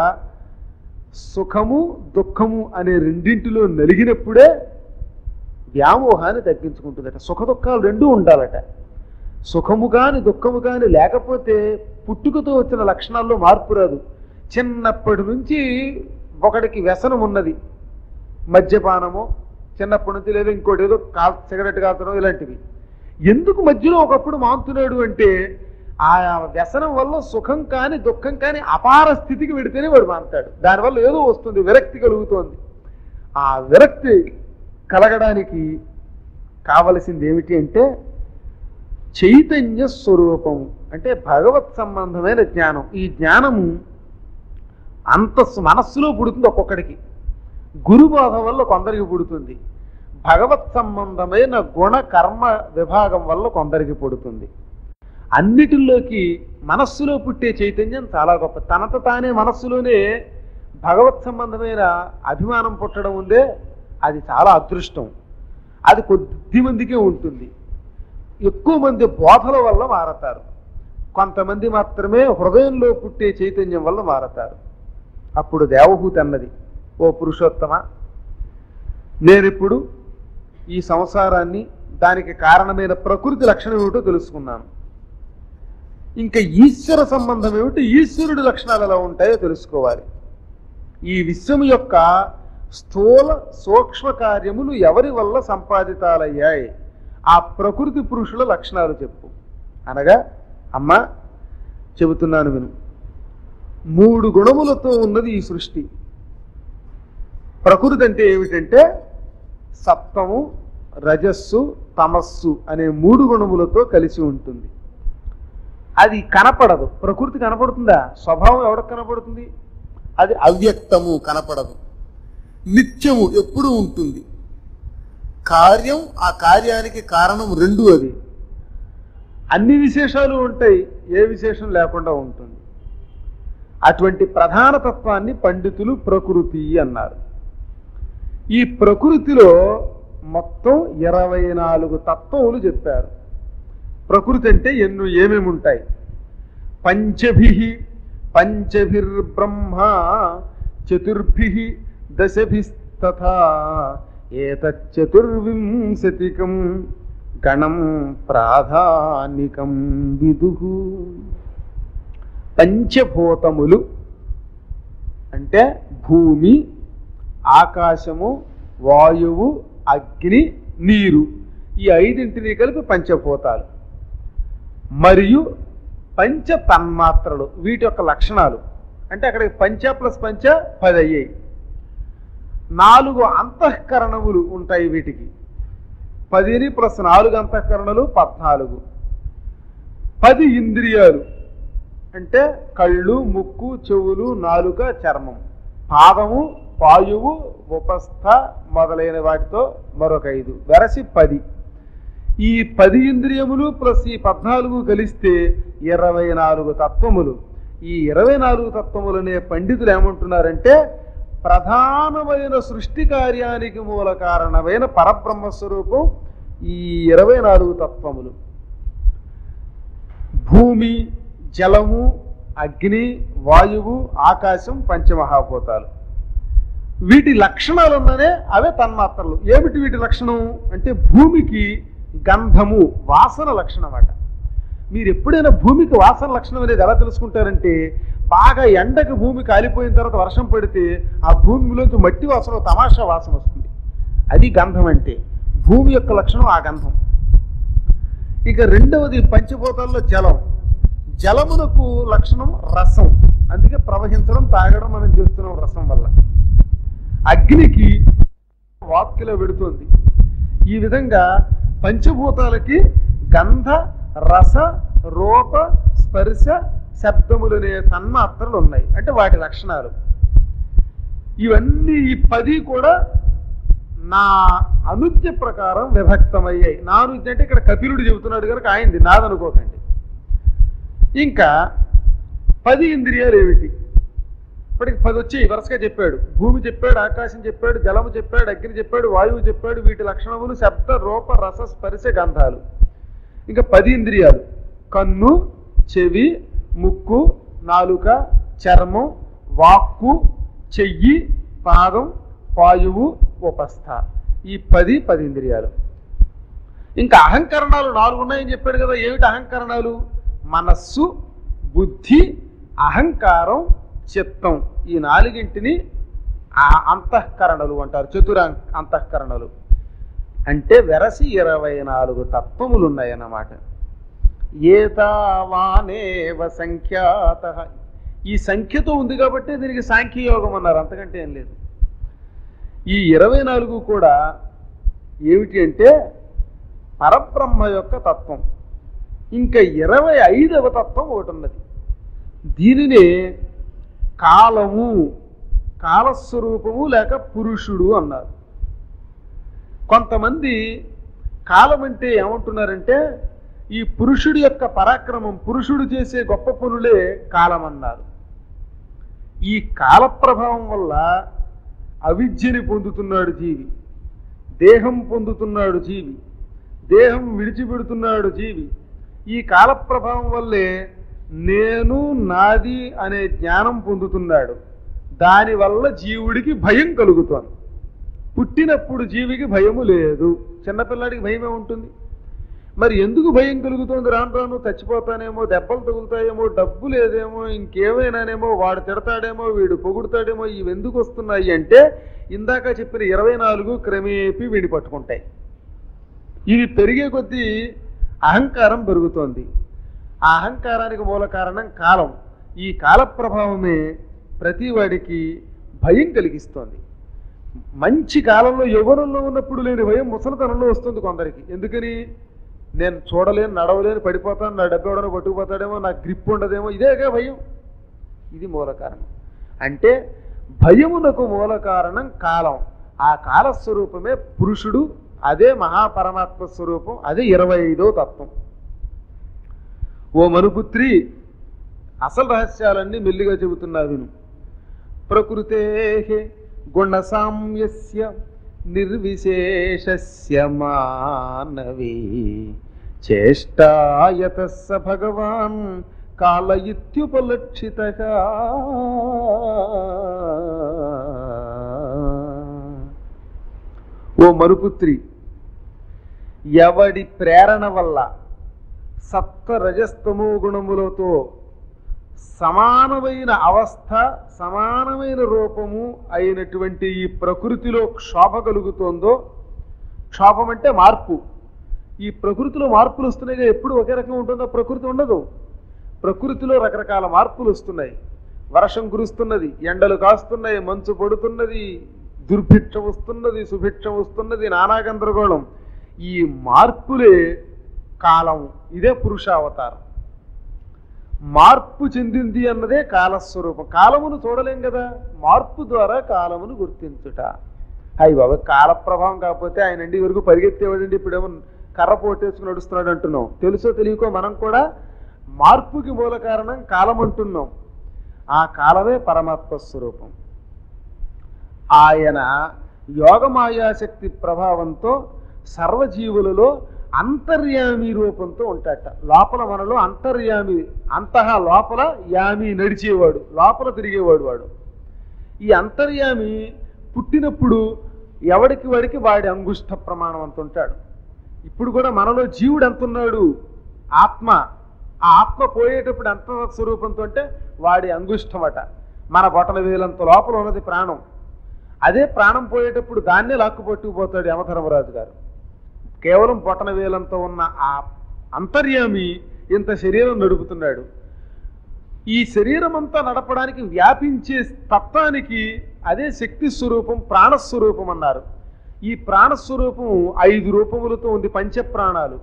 సుఖము దుఃఖము అనే రెండింటిలో నలిగినప్పుడే వ్యామోహాన్ని తగ్గించుకుంటుందట. సుఖ దుఃఖాలు రెండూ ఉండాలట. సుఖము కాని దుఃఖము కాని లేకపోతే పుట్టుకతో వచ్చిన లక్షణాల్లో మార్పు రాదు. చిన్నప్పటి నుంచి ఒకడికి వ్యసనం ఉన్నది, మద్యపానము చిన్నప్పటి నుంచి, లేదా ఇంకోటి ఏదో సిగరెట్ కాల్చడం ఇలాంటివి. ఎందుకు మధ్యలో ఒకప్పుడు మాంతున్నాడు అంటే ఆ వ్యసనం వల్ల సుఖం కాని దుఃఖం కాని అపార స్థితికి వెడితేనే వాడు మాంతాడు. దానివల్ల ఏదో వస్తుంది, విరక్తి కలుగుతోంది. ఆ విరక్తి కలగడానికి కావలసింది ఏమిటి అంటే చైతన్య స్వరూపం, అంటే భగవత్ సంబంధమైన జ్ఞానం. ఈ జ్ఞానము అంత మనస్సులో పుడుతుంది ఒక్కొక్కడికి. గురుబోధ వల్ల కొందరికి పుడుతుంది, భగవత్ సంబంధమైన గుణ కర్మ విభాగం వల్ల కొందరికి పుడుతుంది. అన్నిటిలోకి మనస్సులో పుట్టే చైతన్యం చాలా గొప్ప. తనతో తానే మనస్సులోనే భగవత్ సంబంధమైన అభిమానం పుట్టడం ఉందే, అది చాలా అదృష్టం. అది కొద్ది మందికే ఉంటుంది. ఎక్కువ మంది బోధల వల్ల మారతారు, కొంతమంది మాత్రమే హృదయంలో పుట్టే చైతన్యం వల్ల మారతారు. అప్పుడు దేవహూతి అన్నది, ఓ పురుషోత్తమ, నేనిప్పుడు ఈ సంసారాన్ని, దానికి కారణమైన ప్రకృతి లక్షణం ఏమిటో తెలుసుకున్నాను. ఇంకా ఈశ్వర సంబంధం ఏమిటి, ఈశ్వరుడి లక్షణాలు ఎలా ఉంటాయో తెలుసుకోవాలి. ఈ విశ్వం యొక్క స్థూల సూక్ష్మ కార్యములు ఎవరి వల్ల సంపాదితాలయ్యాయి, ఆ ప్రకృతి పురుషుల లక్షణాలు చెప్పు అనగా, అమ్మ చెబుతున్నాను విను. 3 గుణములతో ఉన్నది ఈ సృష్టి. ప్రకృతి అంటే ఏమిటంటే సత్వము, రజస్సు, తమస్సు అనే 3 గుణములతో కలిసి ఉంటుంది. అది కనపడదు. ప్రకృతి కనపడుతుందా? స్వభావం ఎవరికి కనపడుతుంది? అది అవ్యక్తము, కనపడదు. నిత్యము, ఎప్పుడూ ఉంటుంది. కార్యం, ఆ కార్యానికి కారణం 2. అది అన్ని విశేషాలు ఉంటాయి, ఏ విశేషం లేకుండా ఉంటుంది. అటువంటి ప్రధాన తత్వాన్ని పండితులు ప్రకృతి అన్నారు. ఈ ప్రకృతిలో మొత్తం 24 తత్వములు చెప్పారు. ప్రకృతి అంటే ఏమేమి ఉంటాయి? పంచభిర్బ్రహ్మ చతుర్భిః దశభిస్తథా ఏతచ్చతుర్వింశతికం గణం ప్రాధానికం విదుః. పంచభూతములు అంటే భూమి, ఆకాశము, వాయువు, అగ్ని, నీరు, ఈ 5 కలిపి పంచభూతాలు. మరియు పంచ తన్మాత్రలు, వీటి యొక్క లక్షణాలు. అంటే అక్కడికి పంచ ప్లస్ పంచ 10 అయ్యాయి. 4 అంతఃకరణములు ఉంటాయి వీటికి. 10 ప్లస్ 4 అంతఃకరణలు 14. 10 ఇంద్రియాలు అంటే కళ్ళు, ముక్కు, చెవులు, నాలుక, చర్మం, పాదము, వాయువు, ఉపస్థ మొదలైన వాటితో మరొక 5, వెరసి 10. ఈ 10 ఇంద్రియములు ప్లస్ ఈ 14 కలిస్తే 24 తత్వములు. ఈ 24 తత్వములనే పండితులు ఏమంటున్నారంటే ప్రధానమైన సృష్టి కార్యానికి మూల కారణమైన పరబ్రహ్మస్వరూపం ఈ 24 తత్వములు. భూమి, జలము, అగ్ని, వాయువు, ఆకాశం పంచమహాభూతాలు. వీటి లక్షణాలు ఉన్ననే అవే తన్మాత్రలు. ఏమిటి వీటి లక్షణం అంటే భూమికి గంధము, వాసన లక్షణం అట. మీరు ఎప్పుడైనా భూమికి వాసన లక్షణం అనేది ఎలా తెలుసుకుంటారంటే, బాగా ఎండకు భూమి కాలిపోయిన తర్వాత వర్షం పడితే ఆ భూమిలోంచి మట్టి వాసన, తమాషా వాసన వస్తుంది. అది గంధం అంటే. భూమి యొక్క లక్షణం ఆ గంధం. ఇక రెండవది పంచభూతాల్లో జలం. జలమునకు లక్షణం రసం, అందుకే ప్రవహించడం, తాగడం మనం చేస్తున్నాం రసం వల్ల. అగ్నికి వాక్కులో పెడుతుంది. ఈ విధంగా పంచభూతాలకి గంధ, రస, రూప, స్పర్శ, శబ్దములనే తన్మాత్రలు ఉన్నాయి. అంటే వాటి లక్షణాలు ఇవన్నీ. ఈ 10 కూడా నా అనుజ్ఞ ప్రకారం విభక్తమయ్యాయి. నా అనుజ్ఞ అంటే ఇక్కడ కపిలుడు చెబుతున్నాడు కనుక ఆయనది, నాదనుకోకండి. ఇంకా 10 ఇంద్రియాలు ఏమిటి? ఇప్పటికి 10 వచ్చి వరుసగా చెప్పాడు. భూమి చెప్పాడు, ఆకాశం చెప్పాడు, జలము చెప్పాడు, అగ్ని చెప్పాడు, వాయువు చెప్పాడు. వీటి లక్షణములు శబ్ద, రూప, రస, స్పర్శ, గంధాలు. ఇంకా 10 ఇంద్రియాలు: కన్ను, చెవి, ముక్కు, నాలుక, చర్మం, వాక్కు, చెయ్యి, పాదం, వాయువు, ఉపస్థ. ఈ 10 ఇంద్రియాలు. ఇంకా అహంకరణాలు 4 ఉన్నాయని చెప్పాడు కదా. ఏమిటి అహంకరణాలు? మనస్సు, బుద్ధి, అహంకారం, చిత్తం. ఈ 4 అంతఃకరణలు అంటారు. చతుర అంతఃకరణలు అంటే వెరసి 24 తత్వములు ఉన్నాయన్నమాట. ఏతావానేవ సంఖ్యాత. ఈ సంఖ్యతో ఉంది కాబట్టి దీనికి సాంఖ్యయోగం అన్నారు, అంతకంటే ఏం లేదు. ఈ 24 కూడా ఏమిటి అంటే పరబ్రహ్మ యొక్క తత్వం. ఇంకా 25వ తత్వం ఒకటి ఉన్నది. దీనినే కాలము కాలస్వరూపము లేక పురుషుడు అన్నారు. కొంతమంది కాలం అంటే ఏమంటున్నారంటే ఈ పురుషుడి యొక్క పరాక్రమం, పురుషుడు చేసే గొప్ప పనులే కాలం అన్నారు. ఈ కాల ప్రభావం వల్ల అవిద్యని పొందుతున్నాడు జీవి, దేహం పొందుతున్నాడు జీవి, దేహం విడిచిపెడుతున్నాడు జీవి. ఈ కాల ప్రభావం వల్లే నేను నాది అనే జ్ఞానం పొందుతున్నాడు. దానివల్ల జీవుడికి భయం కలుగుతోంది. పుట్టినప్పుడు జీవికి భయము లేదు, చిన్నపిల్లాడికి భయమే ఉంటుంది. మరి ఎందుకు భయం కలుగుతుంది? రాను రాను చచ్చిపోతానేమో, దెబ్బలు తగులుతాయేమో, డబ్బు లేదేమో, ఇంకేమైనానేమో, వాడు తిడతాడేమో, వీడు పొగుడుతాడేమో, ఇవి ఎందుకు వస్తున్నాయి అంటే ఇందాక చెప్పిన 24 క్రమేపీ వీడి పట్టుకుంటాయి. ఇవి పెరిగే కొద్దీ అహంకారం పెరుగుతోంది. ఆ అహంకారానికి మూల కారణం కాలం. ఈ కాల ప్రభావమే ప్రతి వాడికి భయం కలిగిస్తోంది. మంచి కాలంలో యవ్వనంలో ఉన్నప్పుడు లేని భయం ముసలితనంలో వస్తుంది కొందరికి. ఎందుకని? నేను చూడలేను, నడవలేను, పడిపోతాను, నా డబ్బు ఎవడనో పట్టుకుపోతాడేమో, నా గ్రిప్ ఉండదేమో, ఇదేగా భయం. ఇది మూల కారణం. అంటే భయమునకు మూల కారణం కాలం. ఆ కాలస్వరూపమే పురుషుడు, అదే మహాపరమాత్మ స్వరూపం, అదే 25వ తత్వం. ఓ మనుపుత్రి, అసలు రహస్యాలన్నీ మెల్లిగా చెబుతున్నా విను. ప్రకృతే గుణసామ్యస్య నిర్విశేషస్య మానవీ చేష్టాయతః స భగవాన్ కాల ఇత్యుపలక్షితః. ఓ మరుపుత్రి, ఎవడి ప్రేరణ వల్ల సప్త రజస్తమో గుణములతో సమానమైన అవస్థ, సమానమైన రూపము అయినటువంటి ఈ ప్రకృతిలో క్షోభ కలుగుతోందో, క్షోభం అంటే మార్పు. ఈ ప్రకృతిలో మార్పులు వస్తున్నాయిగా. ఎప్పుడు ఒకే రకం ఉంటుందో ప్రకృతి ఉండదు. ప్రకృతిలో రకరకాల మార్పులు వస్తున్నాయి. వర్షం కురుస్తున్నది, ఎండలు కాస్తున్నాయి, మంచు పడుతున్నది, దుర్భిక్షం వస్తున్నది, సుభిక్షం వస్తున్నది, నానా గందరగోళం. ఈ మార్పులే కాలం. ఇదే పురుషావతారం. మార్పు చెందింది అన్నదే కాలస్వరూపం. కాలమును చూడలేం కదా, మార్పు ద్వారా కాలమును గుర్తించుట. అయ్యి బాబా, కాల ప్రభావం కాకపోతే ఆయన అండి వరకు పరిగెత్తేవాడండి, ఇప్పుడేమో కర్ర పోటేసుకుని నడుస్తున్నాడు అంటున్నాం. తెలుసో తెలియకో మనం కూడా మార్పుకి మూల కారణం కాలం అంటున్నాం. ఆ కాలమే పరమాత్మ స్వరూపం. ఆయన యోగమాయాశక్తి ప్రభావంతో సర్వజీవులలో అంతర్యామి రూపంతో ఉంటాట. లోపల మనలో అంతర్యామి, అంతః లోపల, యామి నడిచేవాడు, లోపల తిరిగేవాడు వాడు. ఈ అంతర్యామి పుట్టినప్పుడు ఎవడికి వాడికి వాడి అంగుష్ట ప్రమాణం అంత ఉంటాడు. ఇప్పుడు కూడా మనలో జీవుడు ఎంతున్నాడు? ఆత్మ. ఆ ఆత్మ పోయేటప్పుడు ఎంత స్వరూపంతో అంటే వాడి అంగుష్టమట. మన బొటన వేలంత లోపల ఉన్నది ప్రాణం. అదే ప్రాణం పోయేటప్పుడు దాన్నే లాక్కుపట్టుకుపోతాడు యమధర్మరాజు గారు. కేవలం బొటన వేలంతో ఉన్న ఆ అంతర్యామి ఇంత శరీరం నడుపుతున్నాడు. ఈ శరీరం అంతా నడపడానికి వ్యాపించే తత్వానికి అదే శక్తి స్వరూపం, ప్రాణస్వరూపం అన్నారు. ఈ ప్రాణస్వరూపం 5 రూపములతో ఉంది. పంచప్రాణాలు,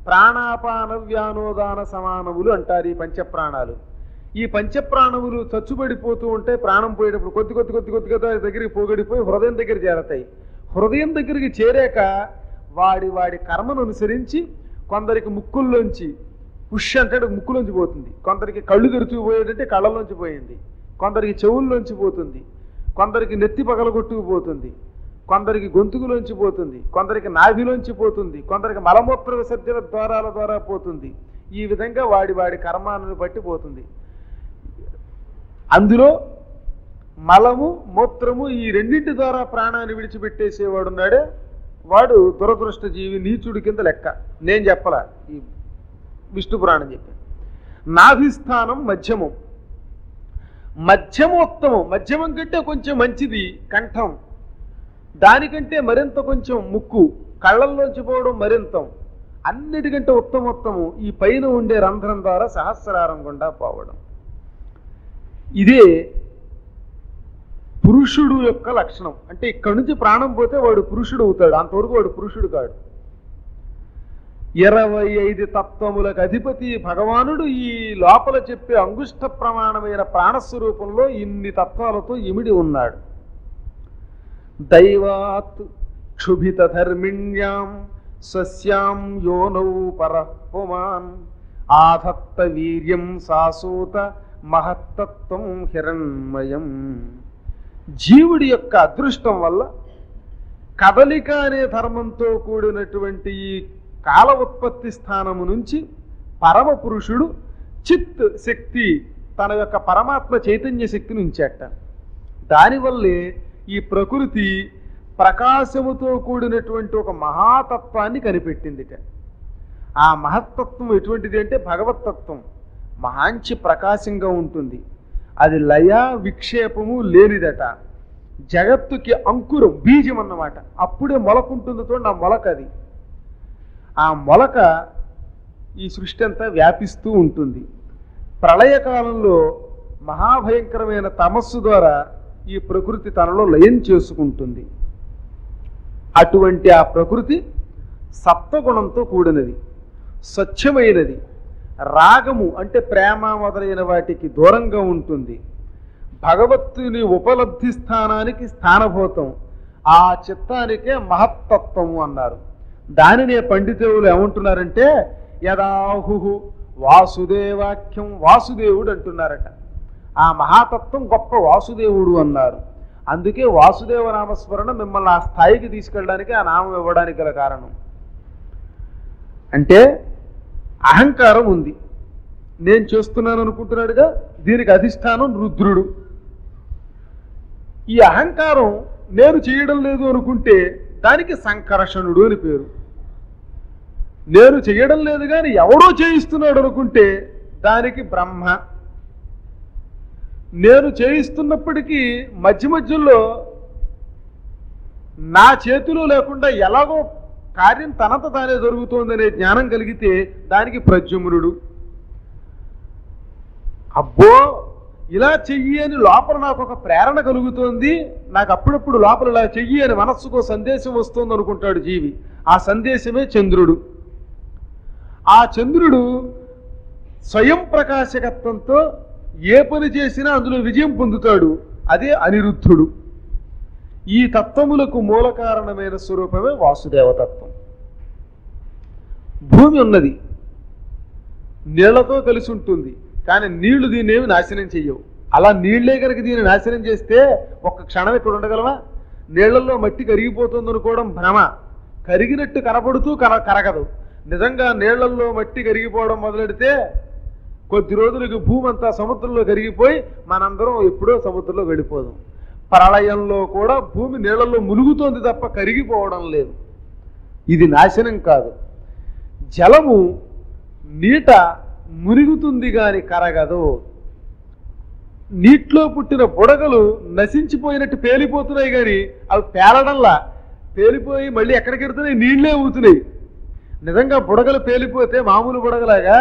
ప్రాణాపాన వ్యానోదాన సమానములు అంటారు ఈ పంచప్రాణాలు. ఈ పంచప్రాణములు చచ్చుబడిపోతూ ఉంటే ప్రాణం పోయేటప్పుడు కొద్ది కొద్ది కొద్ది కొద్దిగా దగ్గరికి పోగడిపోయి హృదయం దగ్గర చేరతాయి. హృదయం దగ్గరికి చేరాక వాడి వాడి కర్మను అనుసరించి కొందరికి ముక్కుల్లోంచి పుష్ అంటే ముక్కులోంచి పోతుంది, కొందరికి కళ్ళు తెరుచుకుపోయేటంటే కళ్ళలోంచి పోయింది, కొందరికి చెవుల్లోంచి పోతుంది, కొందరికి నెత్తి పగలగొట్టుకుపోతుంది, కొందరికి గొంతుకులోంచి పోతుంది, కొందరికి నాభిలోంచి పోతుంది, కొందరికి మలమూత్ర విసర్జన ద్వారాల ద్వారా పోతుంది. ఈ విధంగా వాడి వాడి కర్మాలను బట్టి పోతుంది. అందులో మలము, మూత్రము ఈ రెండింటి ద్వారా ప్రాణాన్ని విడిచిపెట్టేసేవాడున్నాడే వాడు దురదృష్ట జీవి, నీచుడి కింద లెక్క. నేను చెప్పలా, ఈ విష్ణు పురాణం చెప్పాను. నాభిస్థానం మధ్యమం, మధ్యమోత్తమం. మధ్యమం కంటే కొంచెం మంచిది కంఠం, దానికంటే మరింత కొంచెం ముక్కు, కళ్ళల్లోంచి పోవడం మరింతం. అన్నిటికంటే ఉత్తమోత్తము ఈ పైన ఉండే రంధ్రం ద్వారా సహస్రారం గుండా పోవడం. ఇదే పురుషుడు యొక్క లక్షణం. అంటే ఇక్కడి నుంచి ప్రాణం పోతే వాడు పురుషుడు అవుతాడు, అంతవరకు వాడు పురుషుడు కాడు. 25 తత్వములకు అధిపతి భగవానుడు ఈ లోపల చెప్పే అంగుష్ట ప్రమాణమైన ప్రాణస్వరూపంలో ఇన్ని తత్వాలతో ఇమిడి ఉన్నాడు. దైవాత్ క్షుభిత ధర్మిణ్యాం స్వస్యాం యోనౌ పరఃపుమాన్ ఆధత్త వీర్యం సాసూత మహత్తత్వం హిరణ్మయం. జీవుడి యొక్క అదృష్టం వల్ల కదలిక అనే ధర్మంతో కూడినటువంటి ఈ కాల ఉత్పత్తి స్థానము నుంచి పరమ పురుషుడు చిత్ శక్తి తన యొక్క పరమాత్మ చైతన్య శక్తిని ఉంచాట. దానివల్లే ఈ ప్రకృతి ప్రకాశముతో కూడినటువంటి ఒక మహాతత్వాన్ని కనిపెట్టిందిట. ఆ మహత్తత్వం ఎటువంటిది అంటే భగవత్తత్వం. మహాంచి ప్రకాశంగా ఉంటుంది. అది లయ విక్షేపము లేనిదట. జగత్తుకి అంకురం, బీజం అన్నమాట. అప్పుడే మొలకుంటుంది చూడండి, ఆ మొలక అది. ఆ మొలక ఈ సృష్టి అంతా వ్యాపిస్తూ ఉంటుంది. ప్రళయకాలంలో మహాభయంకరమైన తమస్సు ద్వారా ఈ ప్రకృతి తనలో లయం చేసుకుంటుంది. అటువంటి ఆ ప్రకృతి సత్వగుణంతో కూడినది, స్వచ్ఛమైనది, రాగము అంటే ప్రేమ మొదలైన వాటికి దూరంగా ఉంటుంది. భగవత్తుని ఉపలబ్ధి స్థానానికి స్థానభూతం. ఆ చిత్తానికే మహత్తత్వము అన్నారు. దానినే పండితులు ఏమంటున్నారంటే యదాహు వాసుదేవాఖ్యం, వాసుదేవుడు అంటున్నారట. ఆ మహాతత్వం గొప్ప వాసుదేవుడు అన్నారు. అందుకే వాసుదేవ నామస్మరణ మిమ్మల్ని ఆ స్థాయికి తీసుకెళ్ళడానికి ఆ నామం ఇవ్వడానికి గల కారణం. అంటే అహంకారం ఉంది, నేను చేస్తున్నాను అనుకుంటున్నాడుగా, దీనికి అధిష్టానం రుద్రుడు. ఈ అహంకారం నేను చేయడం లేదు అనుకుంటే దానికి సంకర్షణుడు అని పేరు. నేను చేయడం లేదు కానీ ఎవడో చేయిస్తున్నాడు అనుకుంటే దానికి బ్రహ్మ. నేను చేయిస్తున్నప్పటికీ మధ్య మధ్యలో నా చేతిలో లేకుండా ఎలాగో కార్యం తనంత తానే జరుగుతోందనే జ్ఞానం కలిగితే దానికి ప్రద్యుమ్నుడు. అబ్బో ఇలా చెయ్యి అని లోపల నాకు ఒక ప్రేరణ కలుగుతోంది, నాకు అప్పుడప్పుడు లోపల ఇలా చెయ్యి అని మనస్సుకో సందేశం వస్తుంది అనుకుంటాడు జీవి. ఆ సందేశమే చంద్రుడు. ఆ చంద్రుడు స్వయం ప్రకాశకత్వంతో ఏ పని చేసినా అందులో విజయం పొందుతాడు. అదే అనిరుద్ధుడు. ఈ తత్వములకు మూల కారణమైన స్వరూపమే వాసుదేవతత్వం. భూమి ఉన్నది, నీళ్లతో కలిసి ఉంటుంది, కానీ నీళ్లు దీన్ని ఏమి నాశనం చెయ్యవు. అలా నీళ్లే కనుక దీన్ని నాశనం చేస్తే ఒక్క క్షణం ఇక్కడ ఉండగలవా? నీళ్లలో మట్టి కరిగిపోతుంది అనుకోవడం భ్రమ. కరిగినట్టు కనపడుతూ కరగదు. నిజంగా నీళ్లలో మట్టి కరిగిపోవడం మొదలెడితే కొద్ది రోజులకు భూమి అంతా సముద్రంలో కరిగిపోయి మనందరం ఎప్పుడో సముద్రంలో వెళ్ళిపోదాం. ప్రళయంలో కూడా భూమి నీళ్లలో మునుగుతోంది తప్ప కరిగిపోవడం లేదు. ఇది నాశనం కాదు. జలము నీట మునుగుతుంది గాని కరగదు. నీటిలో పుట్టిన బుడగలు నశించిపోయినట్టు పేలిపోతున్నాయి కానీ అవి పేలడంలా, పేలిపోయి మళ్ళీ ఎక్కడికి వెళ్తున్నాయి? నీళ్లే ఊతున్నాయి. నిజంగా బుడగలు పేలిపోతే మామూలు బుడగలాగా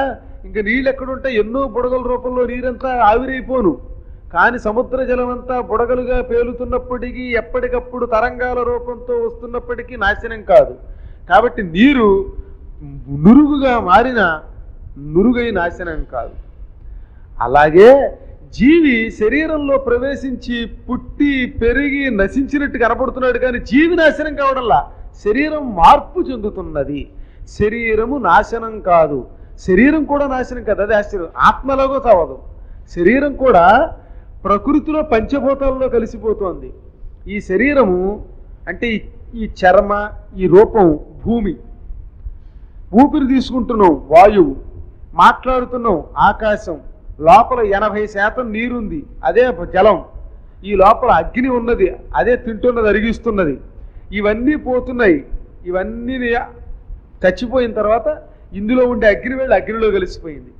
ఇంకా నీళ్ళు ఎక్కడుంటే ఎన్నో బుడగల రూపంలో నీరంతా ఆవిరైపోను. కానీ సముద్ర జలం అంతా బుడగలుగా పేలుతున్నప్పటికీ ఎప్పటికప్పుడు తరంగాల రూపంతో వస్తున్నప్పటికీ నాశనం కాదు. కాబట్టి నీరు నురుగుగా మారిన నురుగై నాశనం కాదు. అలాగే జీవి శరీరంలో ప్రవేశించి పుట్టి పెరిగి నశించినట్టు కనపడుతున్నాడు కానీ జీవి నాశనం కావడంలా, శరీరం మార్పు చెందుతున్నది. శరీరము నాశనం కాదు, శరీరం కూడా నాశనం కాదు. అదే ఆశ్చర్యం. ఆత్మలాగో చావదు. శరీరం కూడా ప్రకృతిలో పంచభూతాల్లో కలిసిపోతోంది. ఈ శరీరము అంటే ఈ చర్మ, ఈ రూపం భూమి, ఊపిరి తీసుకుంటున్నాం వాయువు, మాట్లాడుతున్నాం ఆకాశం, లోపల 80% నీరుంది అదే జలం, ఈ లోపల అగ్ని ఉన్నది అదే తింటున్నది అరిగిస్తున్నది. ఇవన్నీ పోతున్నాయి. ఇవన్నీ చచ్చిపోయిన తర్వాత ఇందులో ఉండే అగ్ని వెళ్ళి అగ్నిలో కలిసిపోయింది,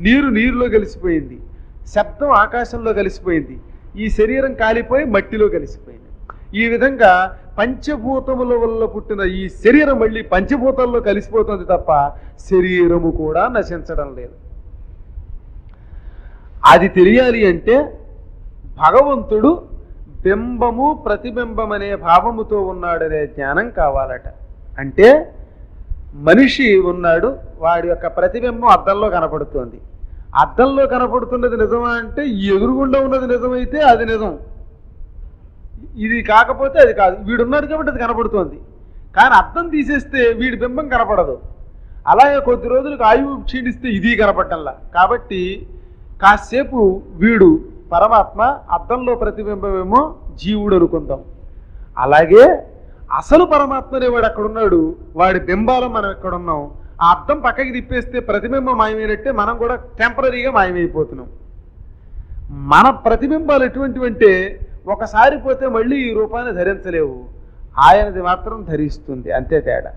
నీరు నీరులో కలిసిపోయింది, శబ్దం ఆకాశంలో కలిసిపోయింది, ఈ శరీరం కాలిపోయి మట్టిలో కలిసిపోయింది. ఈ విధంగా పంచభూతముల వల్ల పుట్టిన ఈ శరీరం మళ్ళీ పంచభూతాల్లో కలిసిపోతుంది తప్ప శరీరము కూడా నశించడం లేదు. అది తెలియాలి అంటే భగవంతుడు బింబము ప్రతిబింబం అనే భావముతో ఉన్నాడనే జ్ఞానం కావాలట. అంటే మనిషి ఉన్నాడు, వాడి యొక్క ప్రతిబింబం అద్దంలో కనపడుతోంది. అద్దంలో కనపడుతున్నది నిజమా అంటే ఎదురుగుండా ఉన్నది నిజమైతే అది నిజం, ఇది కాకపోతే అది కాదు. వీడున్నాడు కాబట్టి అది కనపడుతోంది, కానీ అద్దం తీసేస్తే వీడి బింబం కనపడదు. అలాగే కొద్ది రోజులకు ఆయువు క్షీణిస్తే ఇది కనపడటంలా. కాబట్టి కాసేపు వీడు పరమాత్మ, అద్దంలో ప్రతిబింబమేమో జీవుడు అనుకుందాం. అలాగే అసలు పరమాత్మ అనేవాడు అక్కడున్నాడు, వాడి బింబాలం మనం ఎక్కడున్నాం. ఆ అద్దం పక్కకి తిప్పేస్తే ప్రతిబింబం మాయమైనట్టే మనం కూడా టెంపరీగా మాయమైపోతున్నాం. మన ప్రతిబింబాలు ఎటువంటివంటే ఒకసారి పోతే మళ్ళీ ఈ రూపాన్ని ధరించలేవు, ఆయనది మాత్రం ధరిస్తుంది, అంతే తేడా.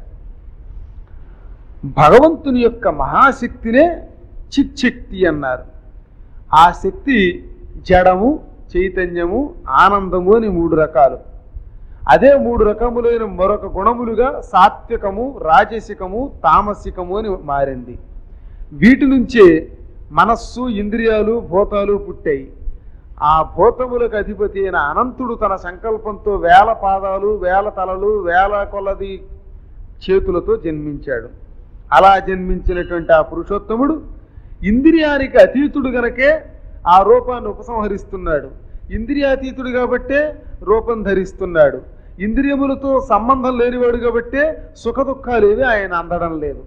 భగవంతుని యొక్క మహాశక్తినే చిచ్చక్తి అన్నారు. ఆ శక్తి జడము, చైతన్యము, ఆనందము అని 3 రకాలు. అదే 3 రకములైన మరొక గుణములుగా సాత్వికము, రాజసికము, తామసికము అని మారింది. వీటి నుంచే మనస్సు, ఇంద్రియాలు, భూతాలు పుట్టాయి. ఆ భూతములకు అధిపతి అయిన అనంతుడు తన సంకల్పంతో 1000 పాదాలు, 1000 తలలు, 1000 కొలది చేతులతో జన్మించాడు. అలా జన్మించినటువంటి ఆ పురుషోత్తముడు ఇంద్రియానికి అతీతుడు గనకే ఆ రూపాన్ని ఉపసంహరిస్తున్నాడు. ఇంద్రియాతీతుడు కాబట్టే రూపం ధరిస్తున్నాడు. ఇంద్రియములతో సంబంధం లేనివాడు కాబట్టే సుఖ దుఃఖాలేవి ఆయన అందడం లేదు.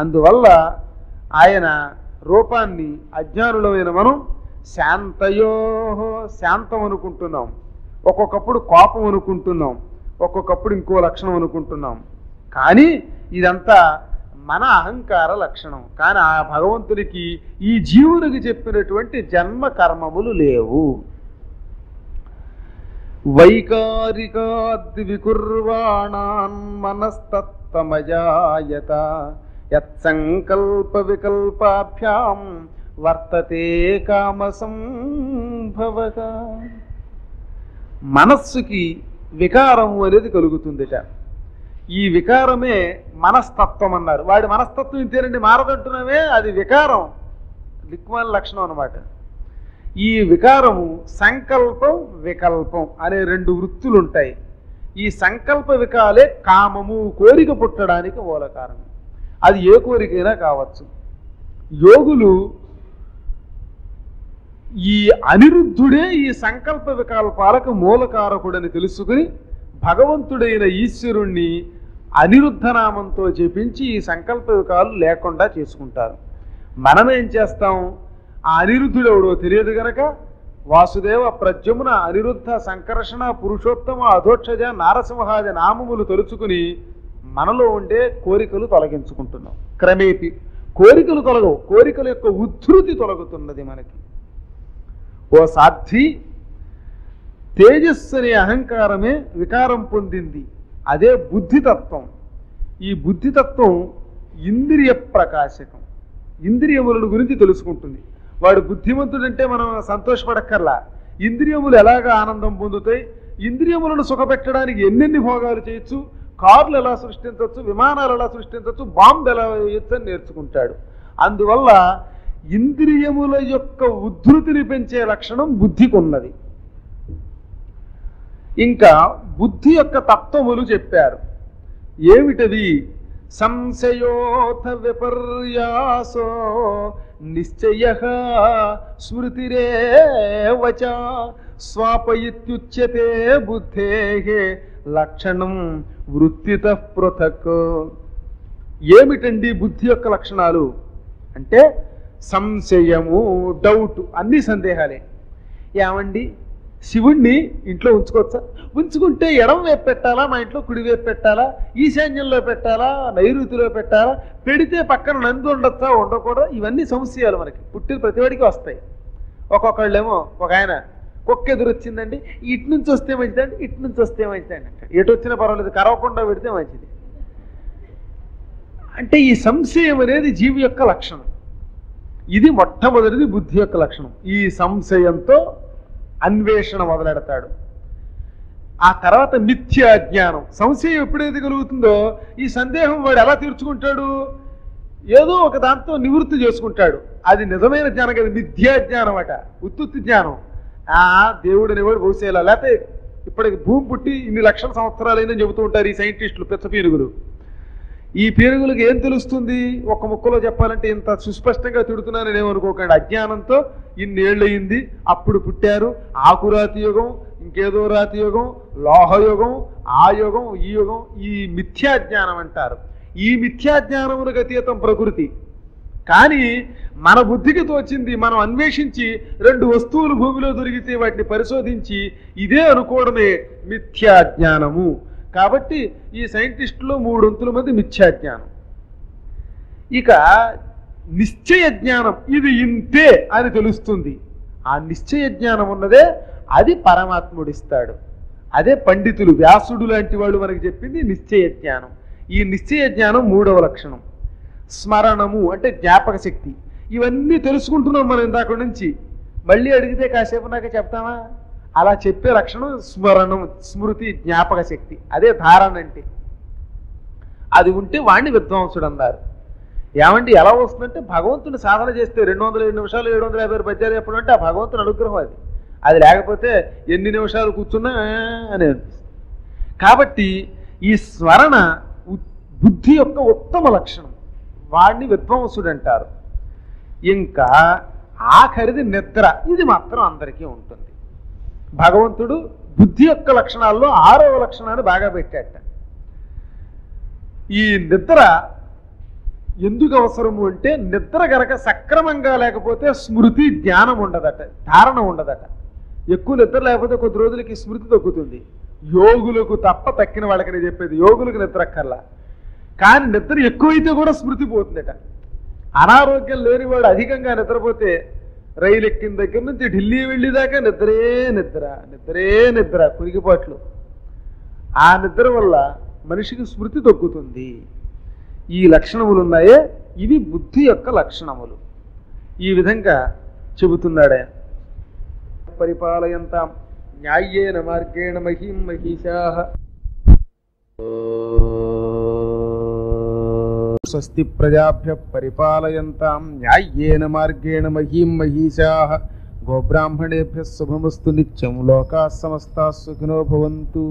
అందువల్ల ఆయన రూపాన్ని అజ్ఞానులమైన మనం శాంతం అనుకుంటున్నాం, ఒక్కొక్కప్పుడు కోపం అనుకుంటున్నాం, ఒక్కొక్కప్పుడు ఇంకో లక్షణం అనుకుంటున్నాం. కానీ ఇదంతా మన అహంకార లక్షణం. కానీ ఆ భగవంతునికి ఈ జీవునికి చెప్పినటువంటి జన్మ కర్మములు లేవు. వైకారికాద్ వికుర్వాణాన్ మనస్తత్తమజాయత యత్సంకల్ప వికల్పాభ్యాం వర్తతే కామసంభవగా. మనస్సుకి వికారము అనేది కలుగుతుందిట. ఈ వికారమే మనస్తత్వం అన్నారు. వాడి మనస్తత్వం ఇంతేనండి, మారదంటున్నామే, అది వికారం, దిక్మాల లక్షణం అన్నమాట. ఈ వికారము సంకల్పం, వికల్పం అనే 2 వృత్తులు ఉంటాయి. ఈ సంకల్ప వికాలే కామము, కోరిక పుట్టడానికి మూల కారణం. అది ఏ కోరికైనా కావచ్చు. యోగులు ఈ అనిరుద్ధుడే ఈ సంకల్ప వికల్పాలకు మూలకారకుడని తెలుసుకుని భగవంతుడైన ఈశ్వరుణ్ణి అనిరుద్ధనామంతో జపించి ఈ సంకల్ప వికాలు లేకుండా చేసుకుంటారు. మనమేం చేస్తాం, ఆ అనిరుద్ధుడెవడో తెలియదు గనక వాసుదేవ, ప్రద్యుమ్న, అనిరుద్ధ, సంకర్షణ, పురుషోత్తమ, అధోక్షజ, నారసింహాది నామములు తలుచుకుని మనలో ఉండే కోరికలు తొలగించుకుంటున్నాం. క్రమేపి కోరికలు తొలగవు, కోరికల యొక్క ఉద్ధృతి తొలగుతున్నది మనకి. ఓ సాధ్వి, తేజస్సు అనే అహంకారమే వికారం పొందింది, అదే బుద్ధితత్వం. ఈ బుద్ధితత్వం ఇంద్రియ ప్రకాశకం, ఇంద్రియములను గురించి తెలుసుకుంటుంది. వాడు బుద్ధిమంతుడంటే మనం సంతోషపడక్కర్లా. ఇంద్రియములు ఎలాగ ఆనందం పొందుతాయి, ఇంద్రియములను సుఖపెట్టడానికి ఎన్నెన్ని భోగాలు చేయొచ్చు, కార్లు ఎలా సృష్టించవచ్చు, విమానాలు ఎలా సృష్టించవచ్చు, బాంబు ఎలా వేయచ్చు అని నేర్చుకుంటాడు. అందువల్ల ఇంద్రియముల యొక్క ఉద్ధృతిని పెంచే లక్షణం బుద్ధికి ఉన్నది. ఇంకా బుద్ధి యొక్క తత్వములు చెప్పారు. ఏమిటవి? సంశయోథ విపర్యాసో నిశ్చయః స్మృతిరేవచ స్వాపయిత్యుచ్యతే బుద్ధేః లక్షణం వృత్తితః పృథక్. ఏమిటండి బుద్ధి యొక్క లక్షణాలు అంటే సంశయము, డౌట్, అన్ని సందేహాలే. ఏమండి శివుణ్ణి ఇంట్లో ఉంచుకోవచ్చా? ఉంచుకుంటే ఎడం వైపు పెట్టాలా, మా ఇంట్లో కుడి వైపు పెట్టాలా, ఈశాన్యంలో పెట్టాలా, నైరుతిలో పెట్టాలా, పెడితే పక్కన నంది ఉండొచ్చా, ఉండకూడదా? ఇవన్నీ సంశయాలు మనకి పుట్టిన ప్రతివాడికి వస్తాయి. ఒక్కొక్కళ్ళేమో ఒక ఆయన కుక్క ఎదురు వచ్చిందండి, ఇటు నుంచి వస్తే మంచిదండి, ఇటు నుంచి వస్తే మంచిదండి అంటే, ఎటు వచ్చినా పర్వాలేదు కరవకుండా పెడితే మంచిది అంటే ఈ సంశయం అనేది జీవి యొక్క లక్షణం. ఇది మొట్టమొదటిది బుద్ధి యొక్క లక్షణం. ఈ సంశయంతో అన్వేషణ మొదలెడతాడు. ఆ తర్వాత మిథ్యా జ్ఞానం. సంశయం ఎప్పుడైతే కలుగుతుందో ఈ సందేహం వాడు ఎలా తీర్చుకుంటాడు? ఏదో ఒక దాంతో నివృత్తి చేసుకుంటాడు. అది నిజమైన జ్ఞానం కదా, మిథ్యా జ్ఞానం అట, ఉత్తుత్తి జ్ఞానం. దేవుడు అనేవాడు బహుశా, లేకపోతే ఇప్పటికి భూమి పుట్టి ఇన్ని లక్షల సంవత్సరాలైందని చెబుతూ ఉంటారు ఈ సైంటిస్టులు, పెచ్చపీనుగులు. ఈ పేరుగులకు ఏం తెలుస్తుంది? ఒక ముక్కలో చెప్పాలంటే ఇంత సుస్పష్టంగా తిడుతున్నానని ఏమనుకోకండి. అజ్ఞానంతో ఇన్నేళ్ళయింది, అప్పుడు పుట్టారు, ఆకురాతి యుగం, ఇంకేదో రాతి యుగం, లోహయుగం, ఆ యుగం, ఈ యుగం, ఈ మిథ్యాజ్ఞానం అంటారు. ఈ మిథ్యాజ్ఞానమునకు అతీతం ప్రకృతి. కానీ మన బుద్ధికి తోచింది మనం అన్వేషించి 2 వస్తువులు భూమిలో దొరికితే వాటిని పరిశోధించి ఇదే అనుకోవడమే మిథ్యాజ్ఞానము. కాబట్టి ఈ సైంటిస్టులో 3 వంతుల మంది మిథ్యాజ్ఞానం. ఇక నిశ్చయ జ్ఞానం, ఇది ఇంతే అని తెలుస్తుంది. ఆ నిశ్చయ జ్ఞానం ఉన్నదే అది పరమాత్ముడిస్తాడు. అదే పండితులు వ్యాసుడు లాంటి వాళ్ళు మనకి చెప్పింది నిశ్చయ జ్ఞానం. ఈ నిశ్చయ జ్ఞానం 3వ లక్షణం. స్మరణము అంటే జ్ఞాపక శక్తి. ఇవన్నీ తెలుసుకుంటున్నాం మనం ఇందాక నుంచి. మళ్ళీ అడిగితే కాసేపు నాకు చెప్తామా? అలా చెప్పే లక్షణం స్మరణం, స్మృతి, జ్ఞాపక శక్తి. అదే ధారణ అంటే. అది ఉంటే వాణ్ణి విద్వాంసుడు అన్నారు. ఏమండి ఎలా వస్తుందంటే భగవంతుని సాధన చేస్తే 207 నిమిషాలు 750 పద్యాలు చెప్పడం అంటే ఆ భగవంతుని అనుగ్రహం అది. అది లేకపోతే ఎన్ని నిమిషాలు కూర్చున్నా అని అనిపిస్తుంది. కాబట్టి ఈ స్మరణ బుద్ధి యొక్క ఉత్తమ లక్షణం. వాడిని విద్వాంసుడు అంటారు. ఇంకా ఆఖరిది నిద్ర. ఇది మాత్రం అందరికీ ఉంటుంది. భగవంతుడు బుద్ధి యొక్క లక్షణాల్లో 6వ లక్షణాన్ని బాగా పెట్టాట. ఈ నిద్ర ఎందుకు అవసరము అంటే నిద్ర గనక సక్రమంగా లేకపోతే స్మృతి జ్ఞానం ఉండదట, ధారణ ఉండదట. ఎక్కువ నిద్ర లేకపోతే కొద్ది రోజులకి స్మృతి తగ్గుతుంది. యోగులకు తప్ప తక్కిన వాళ్ళకనే చెప్పేది. యోగులకు నిద్ర అక్కర్లా. కానీ నిద్ర ఎక్కువైతే కూడా స్మృతి పోతుందట. అనారోగ్యం లేనివాడు అధికంగా నిద్రపోతే రైలు ఎక్కిన దగ్గర నుంచి ఢిల్లీ వెళ్ళేదాకా నిద్రే నిద్ర, నిద్రే నిద్ర, కురిగిపాట్లు. ఆ నిద్ర వల్ల మనిషికి స్మృతి తగ్గుతుంది. ఈ లక్షణములు ఉన్నాయే ఇవి బుద్ధి యొక్క లక్షణములు. ఈ విధంగా చెబుతున్నాడే. పరిపాలయంతాం న్యాయేన మార్గేణ మహీం మహిషాః. స్వస్తి ప్రజాభ్యః పరిపాలయంతాం న్యాయేన మార్గేణ మహీం మహిషాః. గోబ్రాహ్మణేభ్యః శుభమస్తు నిత్యం. లోకాః సమస్తాః సుఖినో భవంతు.